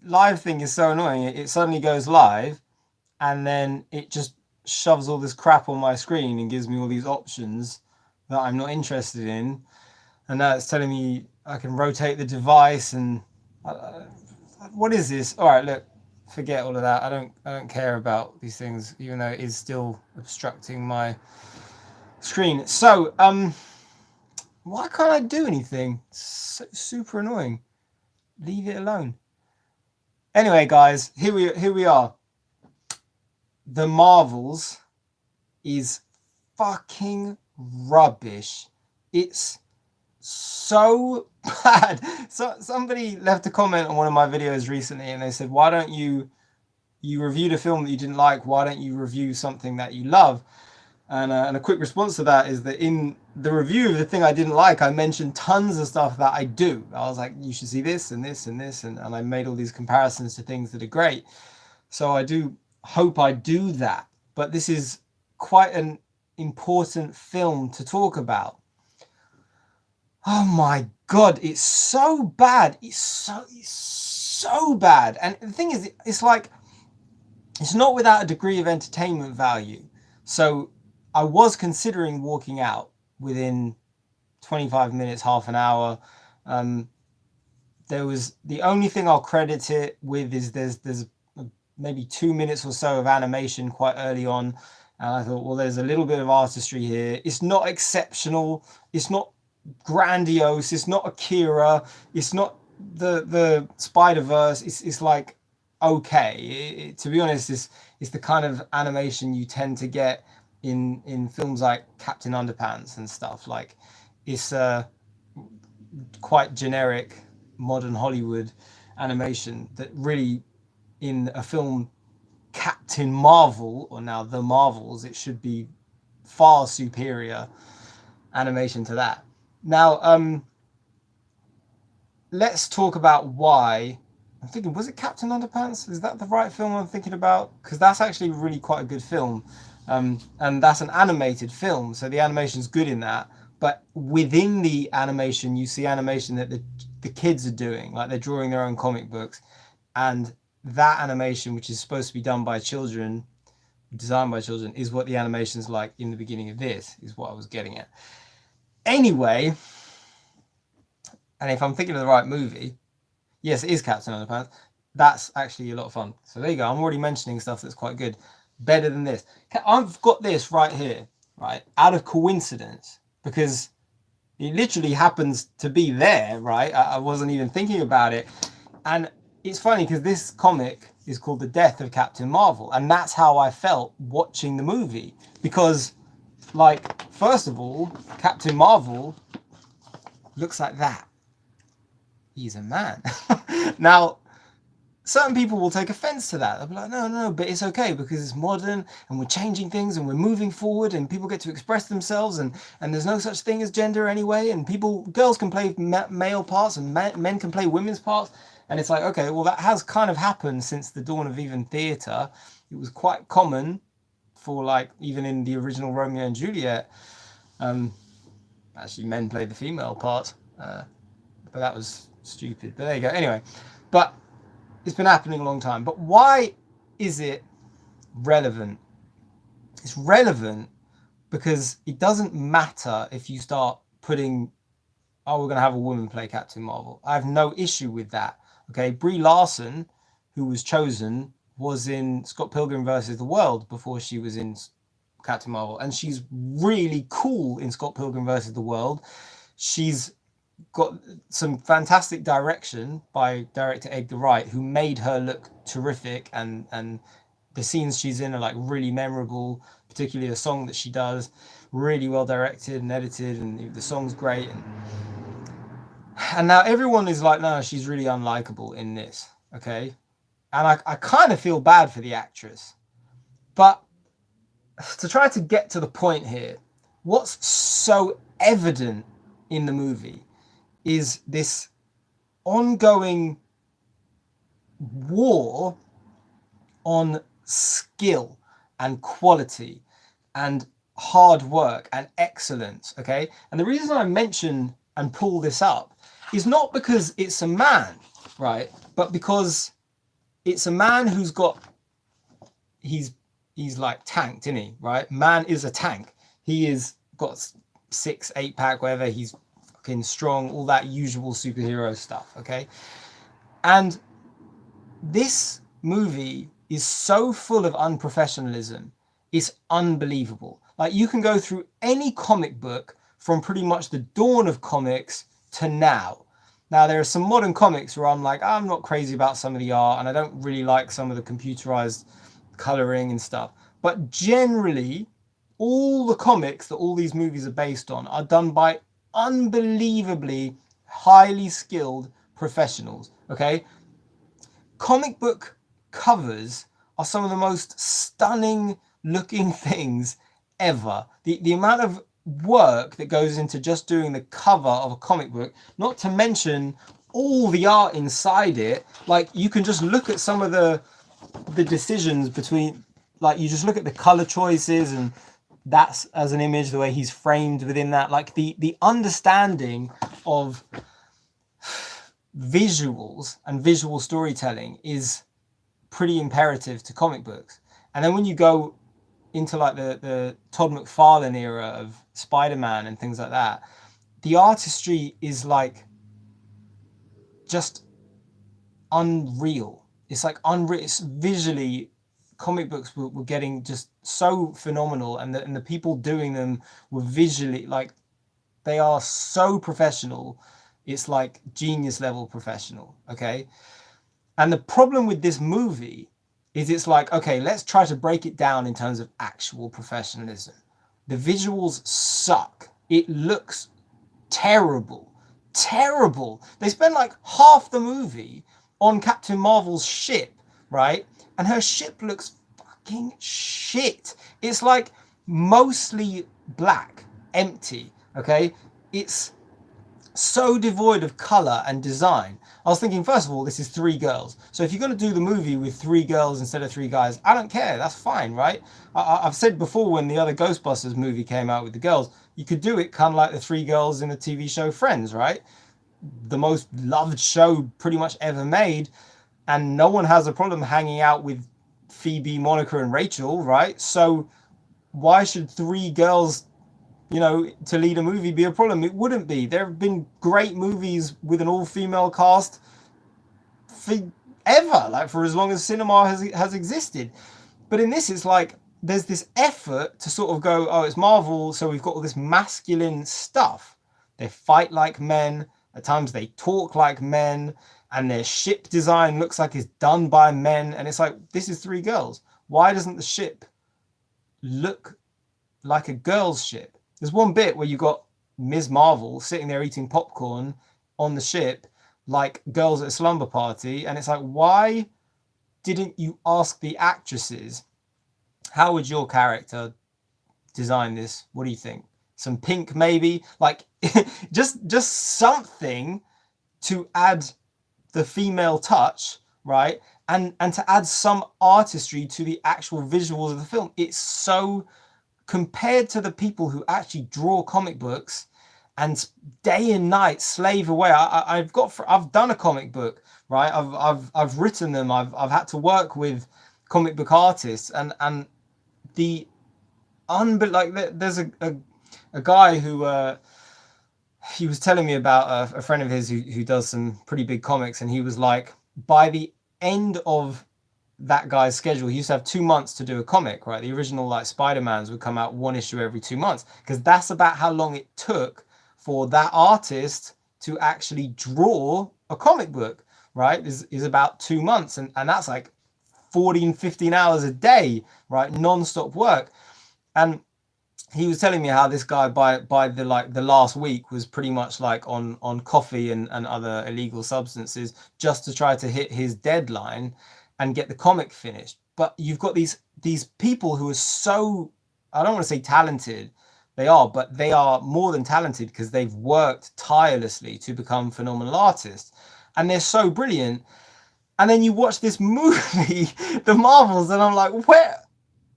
live thing is so annoying. It suddenly goes live, and then it just shoves all this crap on my screen and gives me all these options that I'm not interested in. And now it's telling me I can rotate the device and what is this? All right, look, forget all of that. I don't care about these things, even though it is still obstructing my screen. So why can't I do anything? So, super annoying. Leave it alone. Anyway, guys, here we are. The Marvels is fucking rubbish. It's so bad. So somebody left a comment on one of my videos recently, and they said, "Why don't you reviewed a film that you didn't like? Why don't you review something that you love?" And a quick response to that is that in the review of the thing I didn't like, I mentioned tons of stuff that I do. I was like, you should see this and this and this, and I made all these comparisons to things that are great. So I do hope I do that. But this is quite an important film to talk about. Oh my God, it's so bad. It's so bad. And the thing is, it's like, it's not without a degree of entertainment value. So I was considering walking out within 25 minutes, half an hour. There was, the only thing I'll credit it with is there's maybe 2 minutes or so of animation quite early on. And I thought, well, there's a little bit of artistry here. It's not exceptional. It's not grandiose. It's not Akira. It's not the Spider-Verse. It's like, okay. To be honest, it's the kind of animation you tend to get in films like Captain Underpants and stuff. Like, it's quite generic modern Hollywood animation that really, in a film Captain Marvel, or now The Marvels, it should be far superior animation to that. Now, let's talk about why. I'm thinking, was it Captain Underpants? Is that the right film I'm thinking about? Because that's actually really quite a good film. And that's an animated film, so the animation's good in that. But within the animation, you see animation that the kids are doing, like they're drawing their own comic books. And that animation, which is supposed to be done by children, designed by children, is what the animation's like in the beginning of this, is what I was getting at. Anyway, and if I'm thinking of the right movie, yes, it is Captain Underpants. That's actually a lot of fun. So there you go. I'm already mentioning stuff that's quite good. Better than this. I've got this right here, right, out of coincidence, because it literally happens to be there, right? I wasn't even thinking about it. And it's funny because this comic is called The Death of Captain Marvel. And that's how I felt watching the movie. Because, like, first of all, Captain Marvel looks like that. He's a man. Now, certain people will take offense to that. They'll be like, no, but it's okay because it's modern and we're changing things and we're moving forward and people get to express themselves and there's no such thing as gender anyway, and girls can play male parts and men can play women's parts. And it's like, okay, well, that has kind of happened since the dawn of even theatre. It was quite common for, like, even in the original Romeo and Juliet, actually men played the female part, but that was stupid. But there you go. Anyway, but it's been happening a long time. But why is it relevant? It's relevant because it doesn't matter if you start putting, oh, we're going to have a woman play Captain Marvel. I have no issue with that. Okay, Brie Larson, who was chosen, was in Scott Pilgrim versus the World before she was in Captain Marvel. And she's really cool in Scott Pilgrim versus the World. She's got some fantastic direction by director Edgar Wright, who made her look terrific, and the scenes she's in are like really memorable, particularly the song that she does, really well directed and edited, and the song's great. And now everyone is like, no, she's really unlikable in this, okay? And I kind of feel bad for the actress. But to try to get to the point here, what's so evident in the movie is this ongoing war on skill and quality and hard work and excellence, okay? And the reason I mention and pull this up is not because it's a man, right? But because it's a man who's got, he's like tanked, isn't he? Right? Man is a tank. He is got 6-8 pack, whatever. He's fucking strong, all that usual superhero stuff. Okay, and this movie is so full of unprofessionalism. It's unbelievable. Like, you can go through any comic book from pretty much the dawn of comics to now. Now, there are some modern comics where I'm like, I'm not crazy about some of the art, and I don't really like some of the computerized coloring and stuff. But generally, all the comics that all these movies are based on are done by unbelievably highly skilled professionals. Okay, comic book covers are some of the most stunning looking things ever. The amount of work that goes into just doing the cover of a comic book, not to mention all the art inside it. Like, you can just look at some of the decisions between, like, you just look at the color choices, and that's as an image, the way he's framed within that, like the understanding of visuals and visual storytelling is pretty imperative to comic books. And then when you go into like the Todd McFarlane era of Spider-Man and things like that, the artistry is like just unreal. It's like unreal. It's visually, comic books were getting just so phenomenal, and the people doing them were visually, like, they are so professional. It's like genius level professional. Okay, and the problem with this movie is it's like, okay, let's try to break it down in terms of actual professionalism. The visuals suck. It looks terrible. Terrible. They spend like half the movie on Captain Marvel's ship, right? And her ship looks fucking shit. It's like mostly black, empty, okay? It's so devoid of color and design. I was thinking, first of all, this is 3 girls. So if you're going to do the movie with 3 girls instead of 3 guys, I don't care. That's fine, right? I've said before, when the other Ghostbusters movie came out with the girls, you could do it kind of like the 3 girls in the TV show Friends, right? The most loved show pretty much ever made. And no one has a problem hanging out with Phoebe, Monica, and Rachel, right? So why should 3 girls, you know, to lead a movie be a problem? It wouldn't be. There have been great movies with an all-female cast forever, like for as long as cinema has existed. But in this, it's like there's this effort to sort of go, oh, it's Marvel, so we've got all this masculine stuff. They fight like men. At times they talk like men, and their ship design looks like it's done by men. And it's like, this is 3 girls. Why doesn't the ship look like a girl's ship? There's one bit where you got Ms. Marvel sitting there eating popcorn on the ship like girls at a slumber party. And it's like, why didn't you ask the actresses, how would your character design this? What do you think? Some pink, maybe? Like, just something to add the female touch, right? And to add some artistry to the actual visuals of the film. It's so, compared to the people who actually draw comic books and day and night slave away. I've done a comic book, right? I've written them. I've had to work with comic book artists, and the there's a guy who he was telling me about a friend of his who does some pretty big comics, and he was like, by the end of that guy's schedule, he used to have 2 months to do a comic, right? The original like Spider-Man's would come out 1 issue every 2 months, because that's about how long it took for that artist to actually draw a comic book, right? Is about 2 months, and that's like 14, 15 hours a day, right? Non-stop work. And he was telling me how this guy by the last week was pretty much like on coffee and other illegal substances just to try to hit his deadline and get the comic finished. But you've got these people who are so, I don't want to say talented, they are, but they are more than talented because they've worked tirelessly to become phenomenal artists, and they're so brilliant. And then you watch this movie, The Marvels, and I'm like, where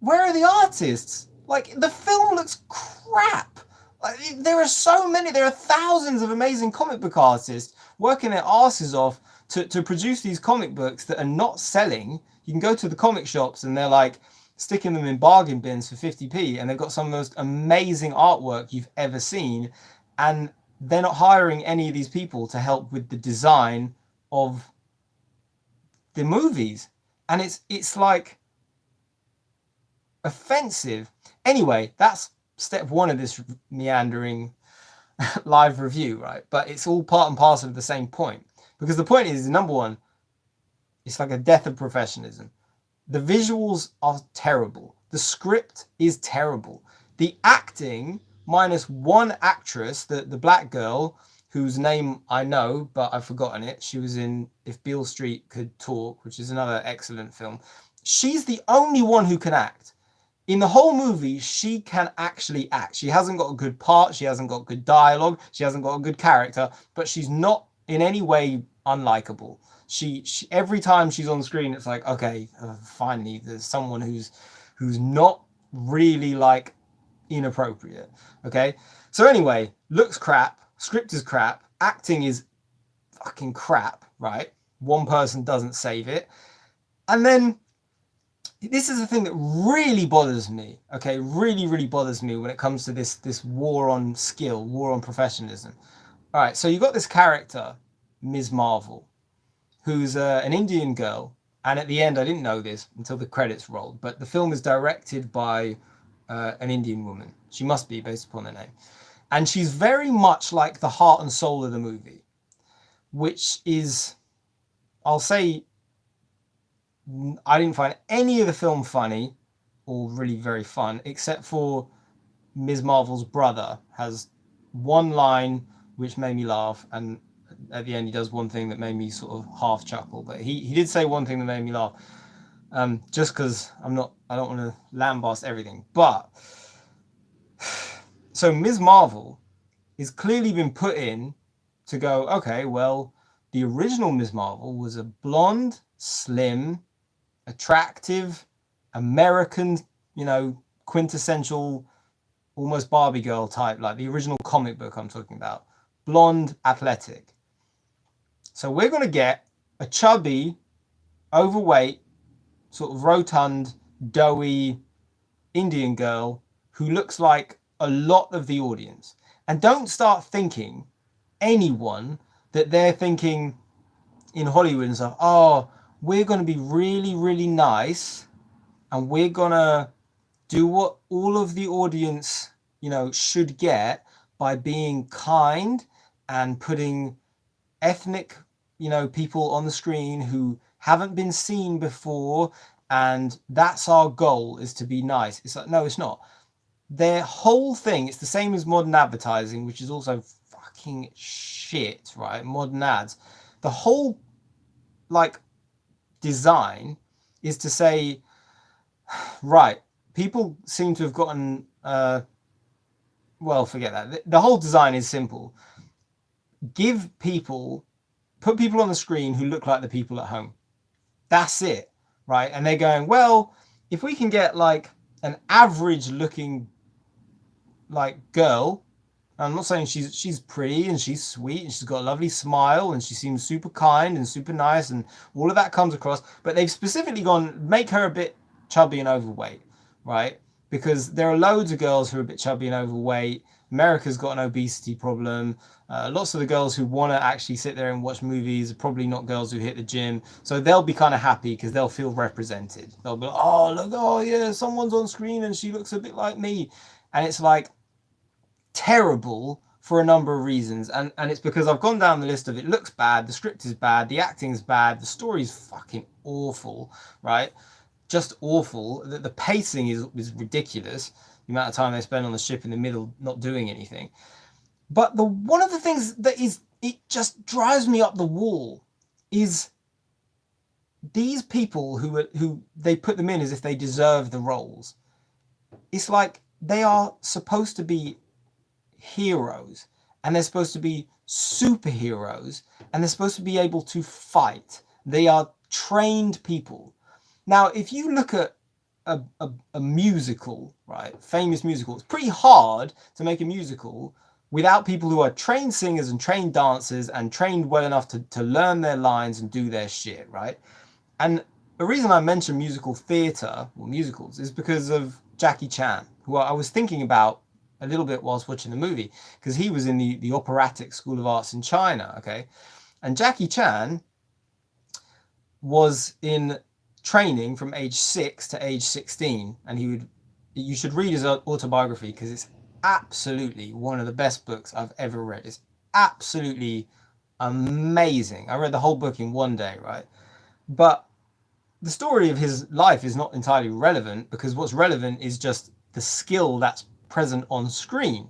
are the artists? Like, the film looks crap. Like, there are thousands of amazing comic book artists working their asses off to produce these comic books that are not selling. You can go to the comic shops and they're like sticking them in bargain bins for 50p, and they've got some of the most amazing artwork you've ever seen, and they're not hiring any of these people to help with the design of the movies. And it's like offensive. Anyway, that's step one of this meandering live review, right? But it's all part and parcel of the same point. Because the point is, number one, it's like a death of professionalism. The visuals are terrible. The script is terrible. The acting, minus one actress, the black girl, whose name I know, but I've forgotten it. She was in If Beale Street Could Talk, which is another excellent film. She's the only one who can act. In the whole movie, she can actually act. She hasn't got a good part. She hasn't got good dialogue. She hasn't got a good character, but she's not in any way unlikable. She every time she's on screen, it's like, okay, finally, there's someone who's not really like inappropriate. Okay, so anyway, looks crap, script is crap, acting is fucking crap, right? One person doesn't save it, and then this is the thing that really bothers me. Okay, really bothers me when it comes to this war on skill, war on professionalism. All right, so you got this character, Ms. Marvel, who's an Indian girl, and at the end, I didn't know this until the credits rolled, but the film is directed by an Indian woman. She must be, based upon her name. And she's very much like the heart and soul of the movie, which is, I'll say, I didn't find any of the film funny or really very fun, except for Ms. Marvel's brother has one line which made me laugh, and at the end he does one thing that made me sort of half chuckle. But he did say one thing that made me laugh, just because I don't want to lambast everything. But so Ms. Marvel is clearly been put in to go, okay, well, the original Ms. Marvel was a blonde, slim, attractive, American, quintessential, almost Barbie girl type, like the original comic book I'm talking about. Blonde, athletic. So we're going to get a chubby, overweight, sort of rotund, doughy Indian girl who looks like a lot of the audience. And don't start thinking, anyone, that they're thinking in Hollywood and stuff, oh, we're going to be really nice, and we're going to do what all of the audience, should get by being kind and putting ethnic, people on the screen who haven't been seen before, and that's our goal, is to be nice. It's like, no, it's not. Their whole thing, it's the same as modern advertising, which is also fucking shit, right? Modern ads. The whole, design is to say, right, people seem to have gotten, well, forget that. The whole design is simple. Put people on the screen who look like the people at home. That's it, right? And they're going, well, if we can get an average looking girl, I'm not saying she's pretty and she's sweet and she's got a lovely smile and she seems super kind and super nice and all of that comes across, but they've specifically gone, make her a bit chubby and overweight, right? Because there are loads of girls who are a bit chubby and overweight. America's got an obesity problem. Lots of the girls who want to actually sit there and watch movies are probably not girls who hit the gym. So they'll be kind of happy because they'll feel represented. They'll be like, oh, look, oh yeah, someone's on screen and she looks a bit like me. And it's like terrible for a number of reasons. And it's because I've gone down the list of, it looks bad, the script is bad, the acting's bad, the story's fucking awful, right? Just awful. The pacing is ridiculous. The amount of time they spend on the ship in the middle not doing anything. But one of the things that it just drives me up the wall is these people who they put them in as if they deserve the roles. It's like they are supposed to be heroes, and they're supposed to be superheroes, and they're supposed to be able to fight. They are trained people. Now, if you look at a musical, right, famous musical, it's pretty hard to make a musical without people who are trained singers and trained dancers and trained well enough to learn their lines and do their shit, right? And the reason I mention musical theatre or musicals is because of Jackie Chan, who I was thinking about a little bit whilst watching the movie, because he was in the operatic school of arts in China, okay? And Jackie Chan was in training from age 6 to age 16, and you should read his autobiography because it's absolutely one of the best books I've ever read. It's absolutely amazing. I read the whole book in one day, right? But the story of his life is not entirely relevant, because what's relevant is just the skill that's present on screen.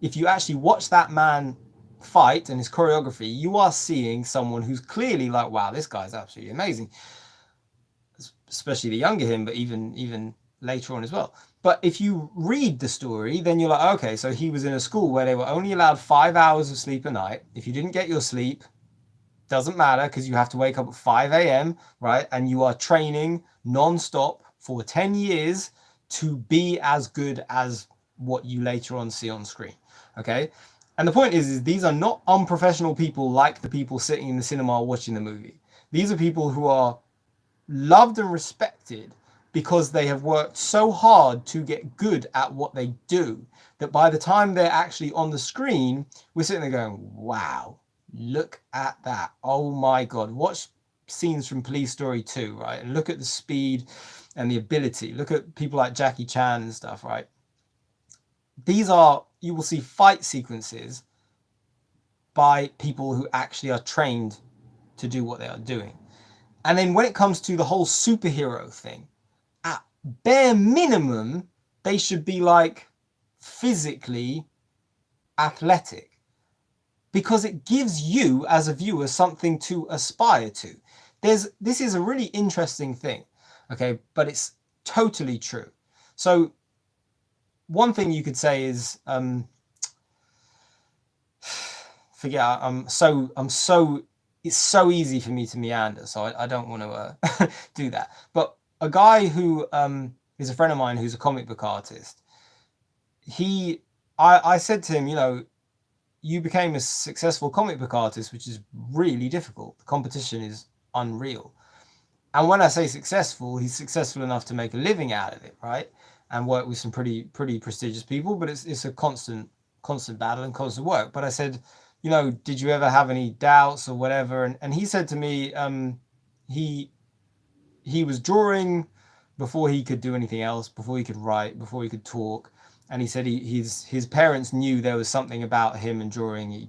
If you actually watch that man fight and his choreography, you are seeing someone who's clearly like, wow, this guy's absolutely amazing. Especially the younger him, but even later on as well. But if you read the story, then you're like, okay, so he was in a school where they were only allowed 5 hours of sleep a night. If you didn't get your sleep, doesn't matter, because you have to wake up at 5 a.m., right? And you are training non-stop for 10 years to be as good as what you later on see on screen, okay? And the point is these are not unprofessional people like the people sitting in the cinema watching the movie. These are people who are loved and respected because they have worked so hard to get good at what they do, that by the time they're actually on the screen, we're sitting there going, wow, look at that. Oh my God. Watch scenes from Police Story 2, right? And look at the speed and the ability. Look at people like Jackie Chan and stuff, right? These are, you will see fight sequences by people who actually are trained to do what they are doing. And then when it comes to the whole superhero thing, at bare minimum, they should be like physically athletic, because it gives you as a viewer something to aspire to. This is a really interesting thing, okay, but it's totally true. So one thing you could say is, forget, it's so easy for me to meander, so I don't want to do that. But a guy who is a friend of mine who's a comic book artist, I said to him, you know, you became a successful comic book artist, which is really difficult. The competition is unreal. And when I say successful, he's successful enough to make a living out of it, right? And work with some pretty prestigious people, but it's a constant battle and constant work. But I said, you know, did you ever have any doubts or whatever? And he said to me, he was drawing before he could do anything else, before he could write, before he could talk. And he said his parents knew there was something about him and drawing. He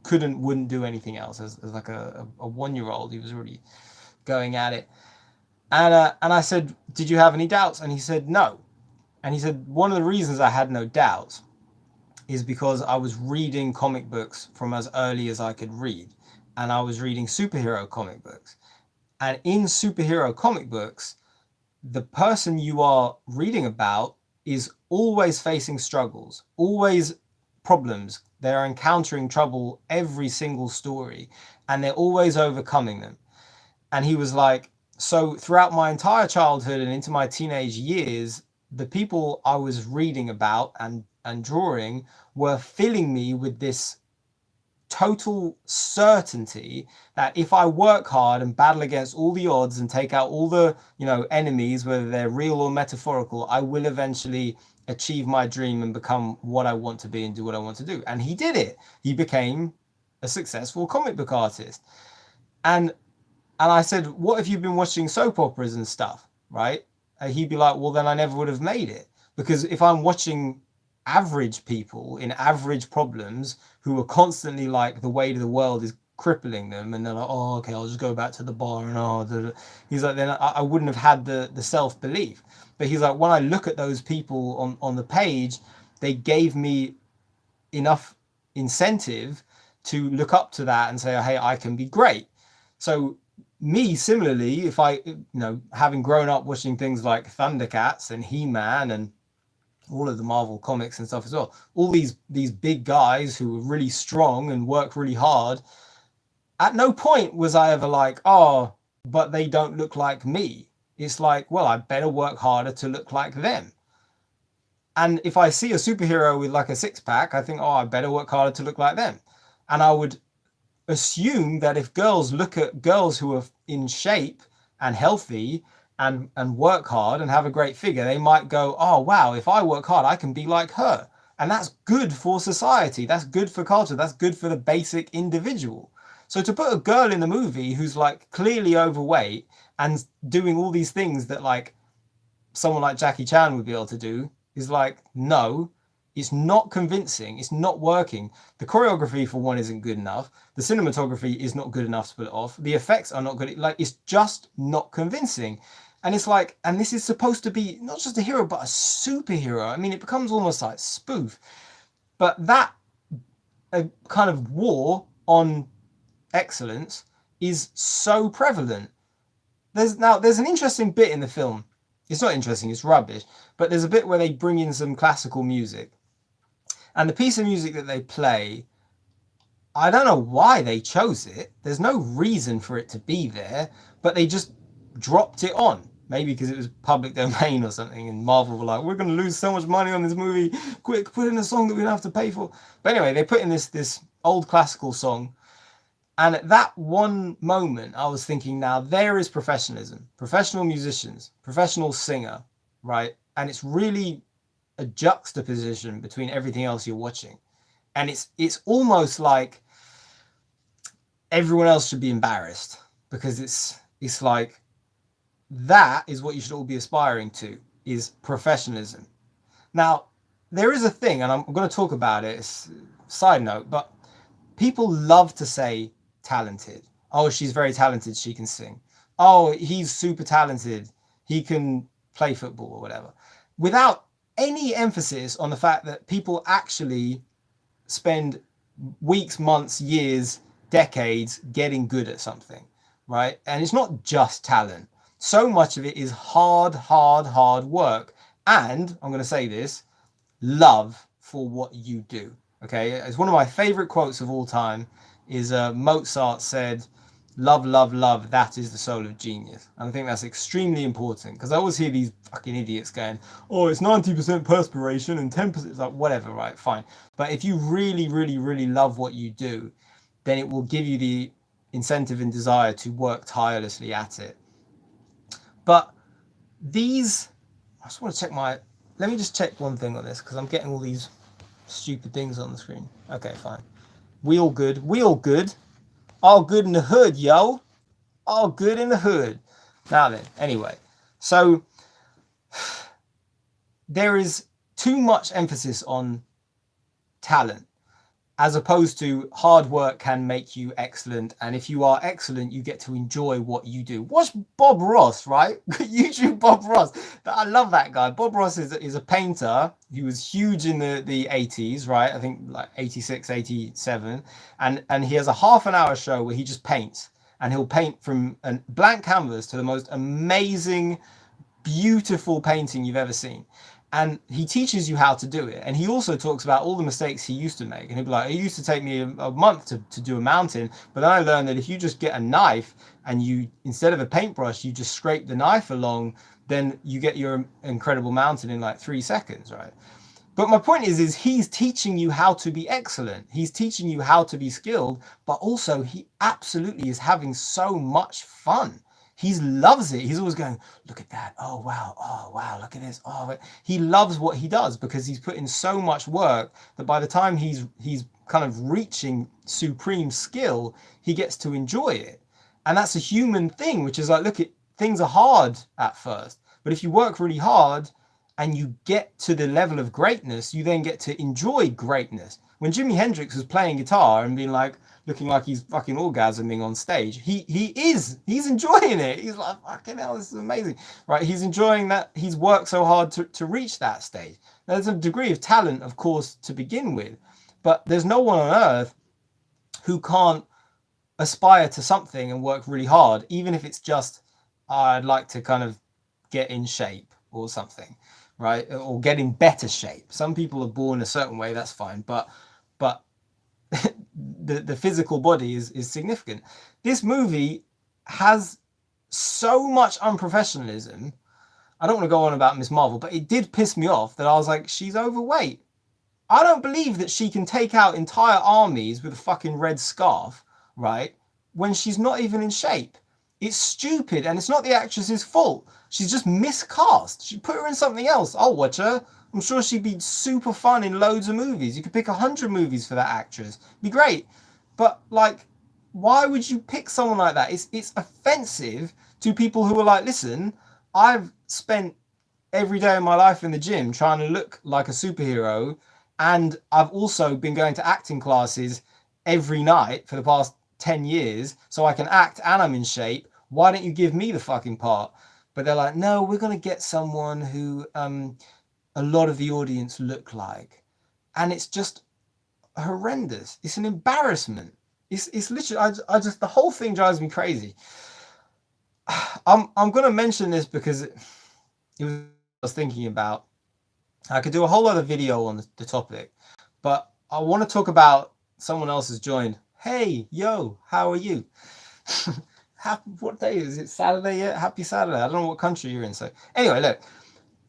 wouldn't do anything else. As like a 1-year-old, he was really going at it. And I said, did you have any doubts? And he said, no. And he said, one of the reasons I had no doubts is because I was reading comic books from as early as I could read. And I was reading superhero comic books. And in superhero comic books, the person you are reading about is always facing struggles, always problems. They're encountering trouble every single story, and they're always overcoming them. And he was like, so throughout my entire childhood and into my teenage years, the people I was reading about and drawing were filling me with this total certainty that if I work hard and battle against all the odds and take out all the, you know, enemies, whether they're real or metaphorical, I will eventually achieve my dream and become what I want to be and do what I want to do. And he did it. He became a successful comic book artist. And I said, what if you've been watching soap operas and stuff, right? And he'd be like, well, then I never would have made it. Because if I'm watching average people in average problems who are constantly like, the weight of the world is crippling them, and they're like, oh, okay, I'll just go back to the bar, and he's like, then I wouldn't have had the self-belief. But he's like, when I look at those people on the page, they gave me enough incentive to look up to that and say, hey, I can be great. So me, similarly, if I, you know, having grown up watching things like Thundercats and He-Man and all of the Marvel comics and stuff as well, all these big guys who were really strong and work really hard, at no point was I ever like, oh, but they don't look like me. It's like, well, I better work harder to look like them. And if I see a superhero with like a six pack, I think, oh, I better work harder to look like them. And I would assume that if girls look at girls who are in shape and healthy and work hard and have a great figure, they might go, oh wow, if I work hard, I can be like her. And that's good for society. That's good for culture. That's good for the basic individual. So to put a girl in the movie who's like clearly overweight and doing all these things that like someone like Jackie Chan would be able to do is like, no, it's not convincing. It's not working. The choreography, for one, isn't good enough. The cinematography is not good enough to pull it off. The effects are not good. Like, it's just not convincing. And it's like, and this is supposed to be not just a hero, but a superhero. I mean, it becomes almost like spoof. But that kind of war on excellence is so prevalent. There's an interesting bit in the film. It's not interesting, it's rubbish. But there's a bit where they bring in some classical music. And the piece of music that they play, I don't know why they chose it. There's no reason for it to be there, but they just dropped it on. Maybe because it was public domain or something, and Marvel were like, we're going to lose so much money on this movie. Quick, put in a song that we don't have to pay for. But anyway, they put in this old classical song. And at that one moment, I was thinking, now there is professionalism, professional musicians, professional singer, right? And it's really a juxtaposition between everything else you're watching. And it's almost like everyone else should be embarrassed, because it's like, that is what you should all be aspiring to, is professionalism. Now, there is a thing, and I'm going to talk about it, it's a side note, but people love to say talented. Oh, she's very talented, she can sing. Oh, he's super talented, he can play football or whatever, without any emphasis on the fact that people actually spend weeks, months, years, decades getting good at something, right? And it's not just talent. So much of it is hard work. And I'm going to say this, love for what you do. Okay, it's one of my favorite quotes of all time is Mozart said, love, love, love, that is the soul of genius. And I think that's extremely important, because I always hear these fucking idiots going, oh, it's 90% perspiration and 10%, it's like, whatever, right, fine. But if you really, really, really love what you do, then it will give you the incentive and desire to work tirelessly at it. But these, I just want to check let me just check one thing on this, because I'm getting all these stupid things on the screen. Okay, fine. We all good. We all good. All good in the hood, yo. All good in the hood. Now then, anyway. So, there is too much emphasis on talent, as opposed to hard work can make you excellent. And if you are excellent, you get to enjoy what you do. Watch Bob Ross, right? YouTube Bob Ross. I love that guy. Bob Ross is a painter. He was huge in the 80s, right? I think like 86, 87. And he has a half an hour show where he just paints. And he'll paint from a blank canvas to the most amazing, beautiful painting you've ever seen. And he teaches you how to do it. And he also talks about all the mistakes he used to make. And he'll be like, it used to take me a month to do a mountain. But then I learned that if you just get a knife and you, instead of a paintbrush, you just scrape the knife along, then you get your incredible mountain in like 3 seconds, right? But my point is he's teaching you how to be excellent. He's teaching you how to be skilled, but also he absolutely is having so much fun. He loves it. He's always going, look at that. Oh, wow. Look at this. Oh, he loves what he does, because he's put in so much work that by the time he's kind of reaching supreme skill, he gets to enjoy it. And that's a human thing, which is like, look, things are hard at first, but if you work really hard and you get to the level of greatness, you then get to enjoy greatness. When Jimi Hendrix was playing guitar and being like, looking like he's fucking orgasming on stage, he's enjoying it. He's like, fucking hell, this is amazing, right? He's enjoying that. He's worked so hard to reach that stage. Now, there's a degree of talent, of course, to begin with, but there's no one on earth who can't aspire to something and work really hard, even if it's just, I'd like to kind of get in shape or something, right? Or get in better shape. Some people are born a certain way, that's fine, but the physical body is significant. This movie has so much unprofessionalism. I don't want to go on about Miss Marvel, but it did piss me off that I was like, she's overweight. I don't believe that she can take out entire armies with a fucking red scarf, right? When she's not even in shape. It's stupid, and it's not the actress's fault. She's just miscast. She put her in something else. I'll watch her. I'm sure she'd be super fun in loads of movies. You could pick 100 movies for that actress. It'd be great. But like, why would you pick someone like that? It's offensive to people who are like, listen, I've spent every day of my life in the gym trying to look like a superhero, and I've also been going to acting classes every night for the past 10 years so I can act and I'm in shape. Why don't you give me the fucking part? But they're like, no, we're going to get someone who a lot of the audience look like. And it's just horrendous. It's an embarrassment. It's literally, I just, the whole thing drives me crazy. I'm going to mention this because it was what I was thinking about. I could do a whole other video on the topic, but I want to talk about someone else has joined. Hey, yo, how are you? What day is it? Saturday yet? Happy Saturday. I don't know what country you're in. So anyway, look,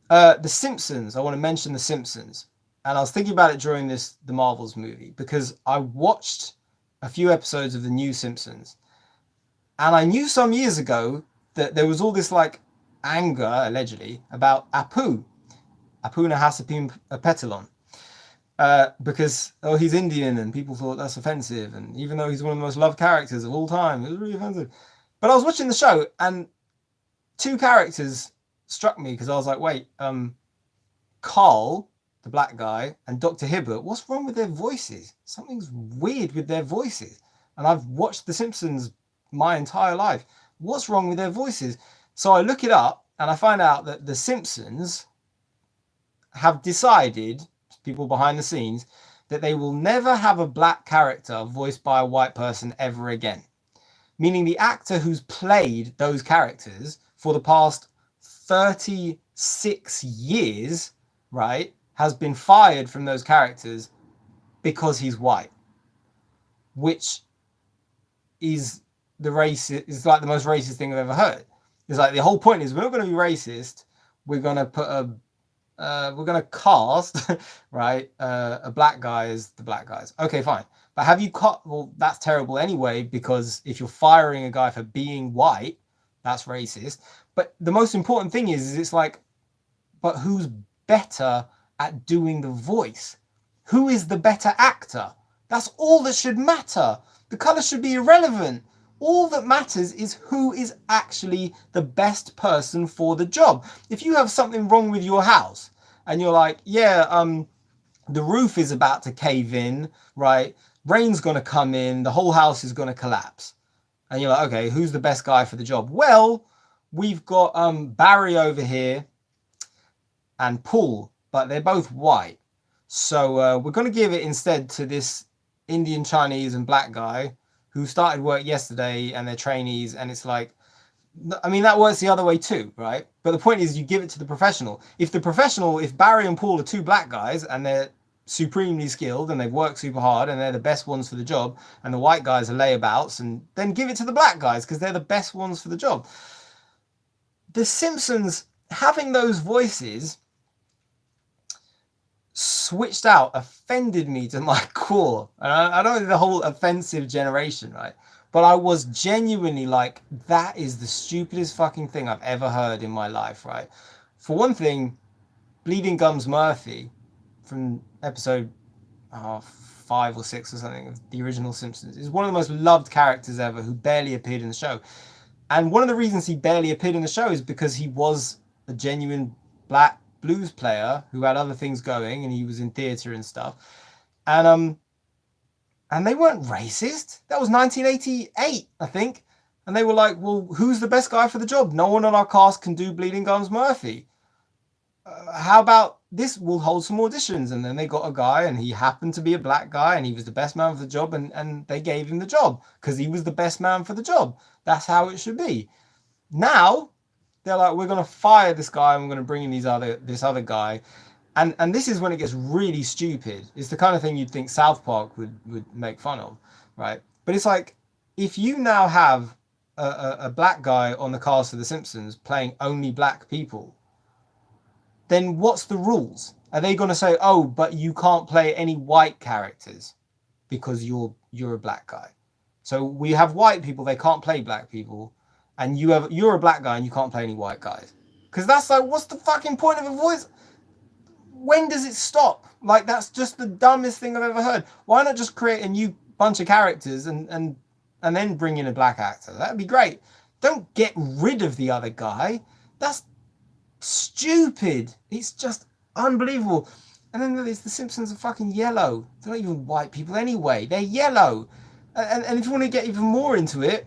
The Simpsons. I want to mention The Simpsons. And I was thinking about it during the Marvels movie because I watched a few episodes of the new Simpsons. And I knew some years ago that there was all this like anger, allegedly, about Apu Nahasapim Petalon. Because he's Indian and people thought that's offensive, and even though he's one of the most loved characters of all time, it was really offensive. But I was watching the show and two characters struck me because I was like, wait, Carl, the black guy, and Dr. Hibbert, what's wrong with their voices? Something's weird with their voices. And I've watched The Simpsons my entire life. What's wrong with their voices? So I look it up and I find out that The Simpsons have decided, people behind the scenes, that they will never have a black character voiced by a white person ever again. Meaning the actor who's played those characters for the past 36 years, right, has been fired from those characters because he's white. Which is is like the most racist thing I've ever heard. It's like the whole point is we're not going to be racist. We're going to put we're going to cast, right, a black guy as the black guys. Okay, fine. But have you cut? Well, that's terrible anyway, because if you're firing a guy for being white, that's racist. But the most important thing is it's like, but who's better at doing the voice? Who is the better actor? That's all that should matter. The color should be irrelevant. All that matters is who is actually the best person for the job. If you have something wrong with your house and you're like, yeah, the roof is about to cave in, right? Rain's going to come in, the whole house is going to collapse. And you're like, okay, who's the best guy for the job? Well, we've got Barry over here and Paul, but they're both white. So we're going to give it instead to this Indian, Chinese and black guy who started work yesterday and they're trainees. And it's like, I mean, that works the other way too, right? But the point is you give it to the professional. If Barry and Paul are two black guys and they're supremely skilled and they've worked super hard and they're the best ones for the job, and the white guys are layabouts, and then give it to the black guys because they're the best ones for the job. The Simpsons having those voices switched out offended me to my core. And I don't know the whole offensive generation, right? But I was genuinely like, that is the stupidest fucking thing I've ever heard in my life, right? For one thing, Bleeding Gums Murphy from episode 5 or 6 or something of the original Simpsons is one of the most loved characters ever, who barely appeared in the show. And one of the reasons he barely appeared in the show is because he was a genuine black blues player who had other things going, and he was in theater and stuff. And they weren't racist. That was 1988, I think. And they were like, well, who's the best guy for the job? No one on our cast can do Bleeding Gums Murphy. How about this? We'll hold some auditions. And then they got a guy, and he happened to be a black guy, and he was the best man for the job, and they gave him the job because he was the best man for the job. That's how it should be. Now, they're like, we're going to fire this guy, and we're going to bring in this other guy. And this is when it gets really stupid. It's the kind of thing you'd think South Park would make fun of, right? But it's like, if you now have a black guy on the cast of The Simpsons playing only black people, then what's the rules? Are they going to say, oh, but you can't play any white characters because you're a black guy? So we have white people, they can't play black people, and you're a black guy and you can't play any white guys. Because that's like, what's the fucking point of a voice? When does it stop? Like, that's just the dumbest thing I've ever heard. Why not just create a new bunch of characters and then bring in a black actor? That'd be great. Don't get rid of the other guy. That's stupid. It's just unbelievable. And then there's the Simpsons are fucking yellow. They're not even white people anyway. They're yellow. And if you want to get even more into it,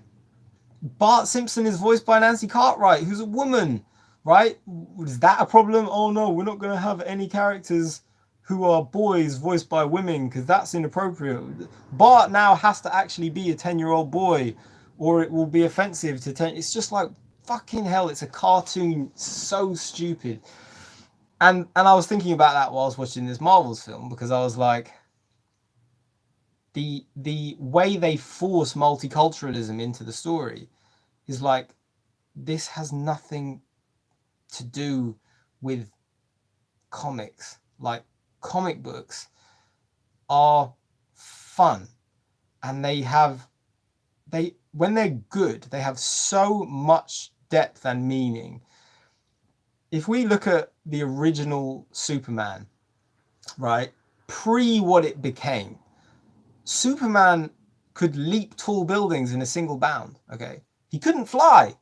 Bart Simpson is voiced by Nancy Cartwright, who's a woman, right? Is that a problem? Oh no, we're not going to have any characters who are boys voiced by women because that's inappropriate. Bart now has to actually be a 10-year-old boy or it will be offensive to 10. It's just like, fucking hell, it's a cartoon. So stupid. And I was thinking about that while I was watching this Marvel's film, because I was like, the way they force multiculturalism into the story is like, this has nothing to do with comics. Like, comic books are fun, and when they're good, they have so much depth and meaning. If we look at the original Superman, right, pre what it became, Superman could leap tall buildings in a single bound, okay? He couldn't fly.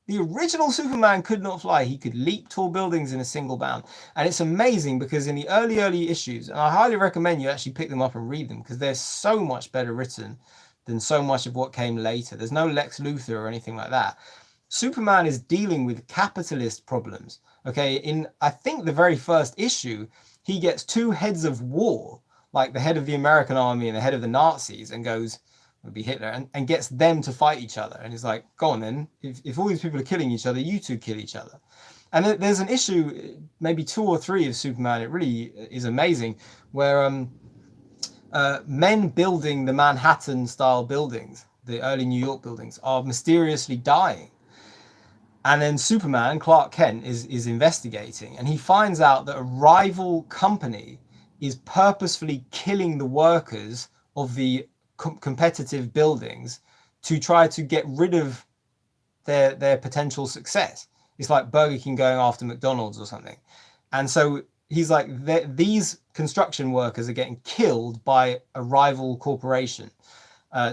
The original Superman could not fly. He could leap tall buildings in a single bound. And it's amazing because in the early issues, and I highly recommend you actually pick them up and read them because they're so much better written than so much of what came later. There's no Lex Luthor or anything like that. Superman is dealing with capitalist problems. Okay, in I think the very first issue, he gets two heads of war, like the head of the American army and the head of the Nazis, and goes, would be Hitler, and gets them to fight each other. And he's like, go on then, if all these people are killing each other, you two kill each other. And there's an issue, maybe 2 or 3 of Superman, it really is amazing, where men building the Manhattan-style buildings, the early New York buildings, are mysteriously dying. And then Superman, Clark Kent, is investigating, and he finds out that a rival company is purposefully killing the workers of the competitive buildings to try to get rid of their potential success. It's like Burger King going after McDonald's or something. And so he's like, these construction workers are getting killed by a rival corporation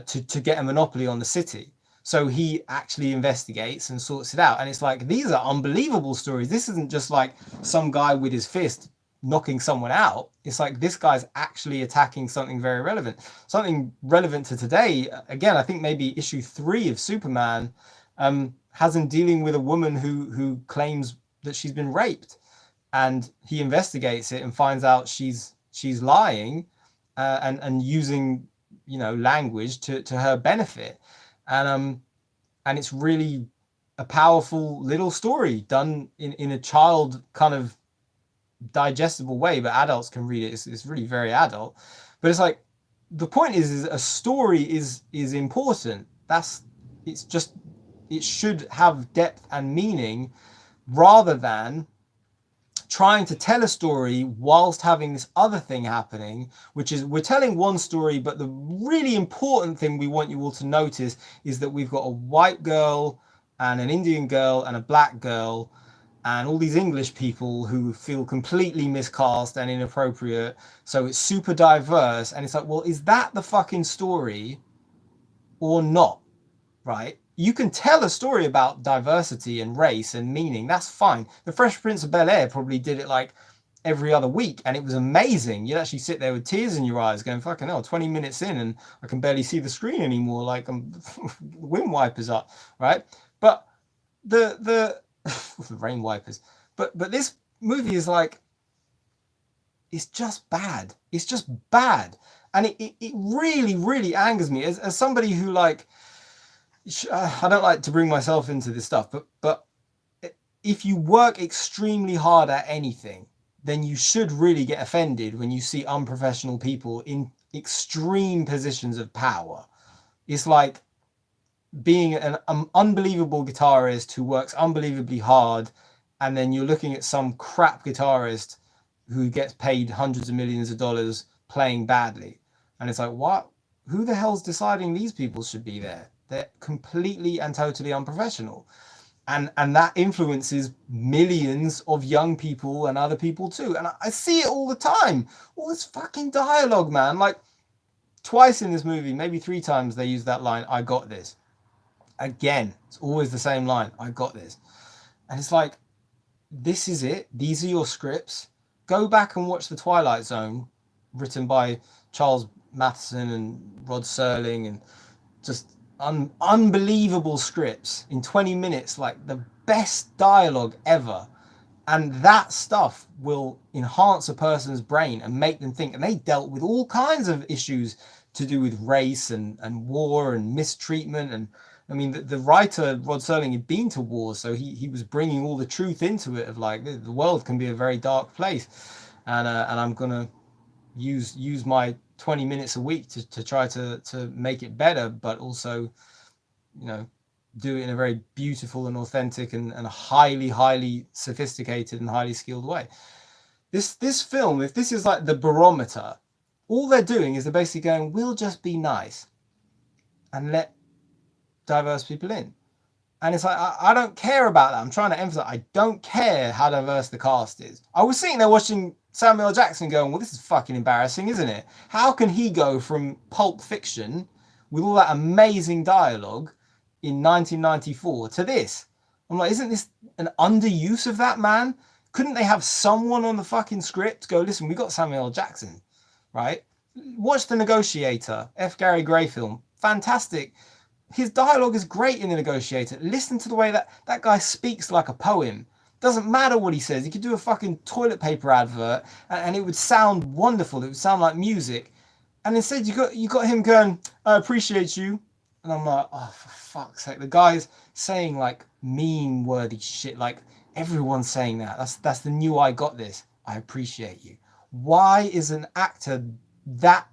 to get a monopoly on the city. So he actually investigates and sorts it out. And it's like, these are unbelievable stories. This isn't just like some guy with his fist knocking someone out. It's like, this guy's actually attacking something very relevant. Something relevant to today. Again, I think maybe issue 3 of Superman has him dealing with a woman who claims that she's been raped. And he investigates it and finds out she's lying and using, you know, language to her benefit. And it's really a powerful little story done in a child kind of digestible way, but adults can read it. It's really very adult. But it's like, the point is a story is important. It should have depth and meaning, rather than trying to tell a story whilst having this other thing happening, which is, we're telling one story, but the really important thing we want you all to notice is that we've got a white girl and an Indian girl and a black girl and all these English people who feel completely miscast and inappropriate. So it's super diverse. And it's like, well, is that the fucking story or not? Right? You can tell a story about diversity and race and meaning. That's fine. The Fresh Prince of Bel-Air probably did it like every other week, and it was amazing. You'd actually sit there with tears in your eyes going, fucking hell, 20 minutes in and I can barely see the screen anymore. Like, I'm wind wipers up, right? But the rain wipers. But this movie is like, it's just bad. It's just bad. And it really, really angers me as somebody who, like, I don't like to bring myself into this stuff, but if you work extremely hard at anything, then you should really get offended when you see unprofessional people in extreme positions of power. It's like being an unbelievable guitarist who works unbelievably hard and then you're looking at some crap guitarist who gets paid hundreds of millions of dollars playing badly. And it's like, what? Who the hell's deciding these people should be there? They're completely and totally unprofessional. And that influences millions of young people and other people too. And I see it all the time. All this fucking dialogue, man. Like, twice in this movie, maybe 3 times, they use that line, "I got this." Again, it's always the same line, "I got this." And it's like, this is it. These are your scripts. Go back and watch The Twilight Zone, written by Charles Matheson and Rod Serling, and just unbelievable scripts in 20 minutes, like the best dialogue ever. And that stuff will enhance a person's brain and make them think. And they dealt with all kinds of issues to do with race and war and mistreatment. And I mean, the writer, Rod Serling, had been to war, so he was bringing all the truth into it of like, the world can be a very dark place. And I'm going to use my 20 minutes a week to try to make it better, but also, you know, do it in a very beautiful and authentic and highly sophisticated and highly skilled way. This film, if this is like the barometer, all they're doing is they're basically going, we'll just be nice and let diverse people in. And it's like, I don't care about that. I'm trying to emphasize, I don't care how diverse the cast is. I was sitting there watching Samuel L. Jackson going, well, this is fucking embarrassing, isn't it? How can he go from Pulp Fiction with all that amazing dialogue in 1994 to this? I'm like, isn't this an underuse of that man? Couldn't they have someone on the fucking script go, listen, we got Samuel L. Jackson, right? Watch The Negotiator, F. Gary Gray film. Fantastic. His dialogue is great in The Negotiator. Listen to the way that guy speaks like a poem. Doesn't matter what he says. He could do a fucking toilet paper advert and it would sound wonderful. It would sound like music. And instead you got him going, "I appreciate you." And I'm like, oh, for fuck's sake. The guy's saying like mean wordy shit. Like everyone's saying that. That's the new "I got this." I appreciate you. Why is an actor that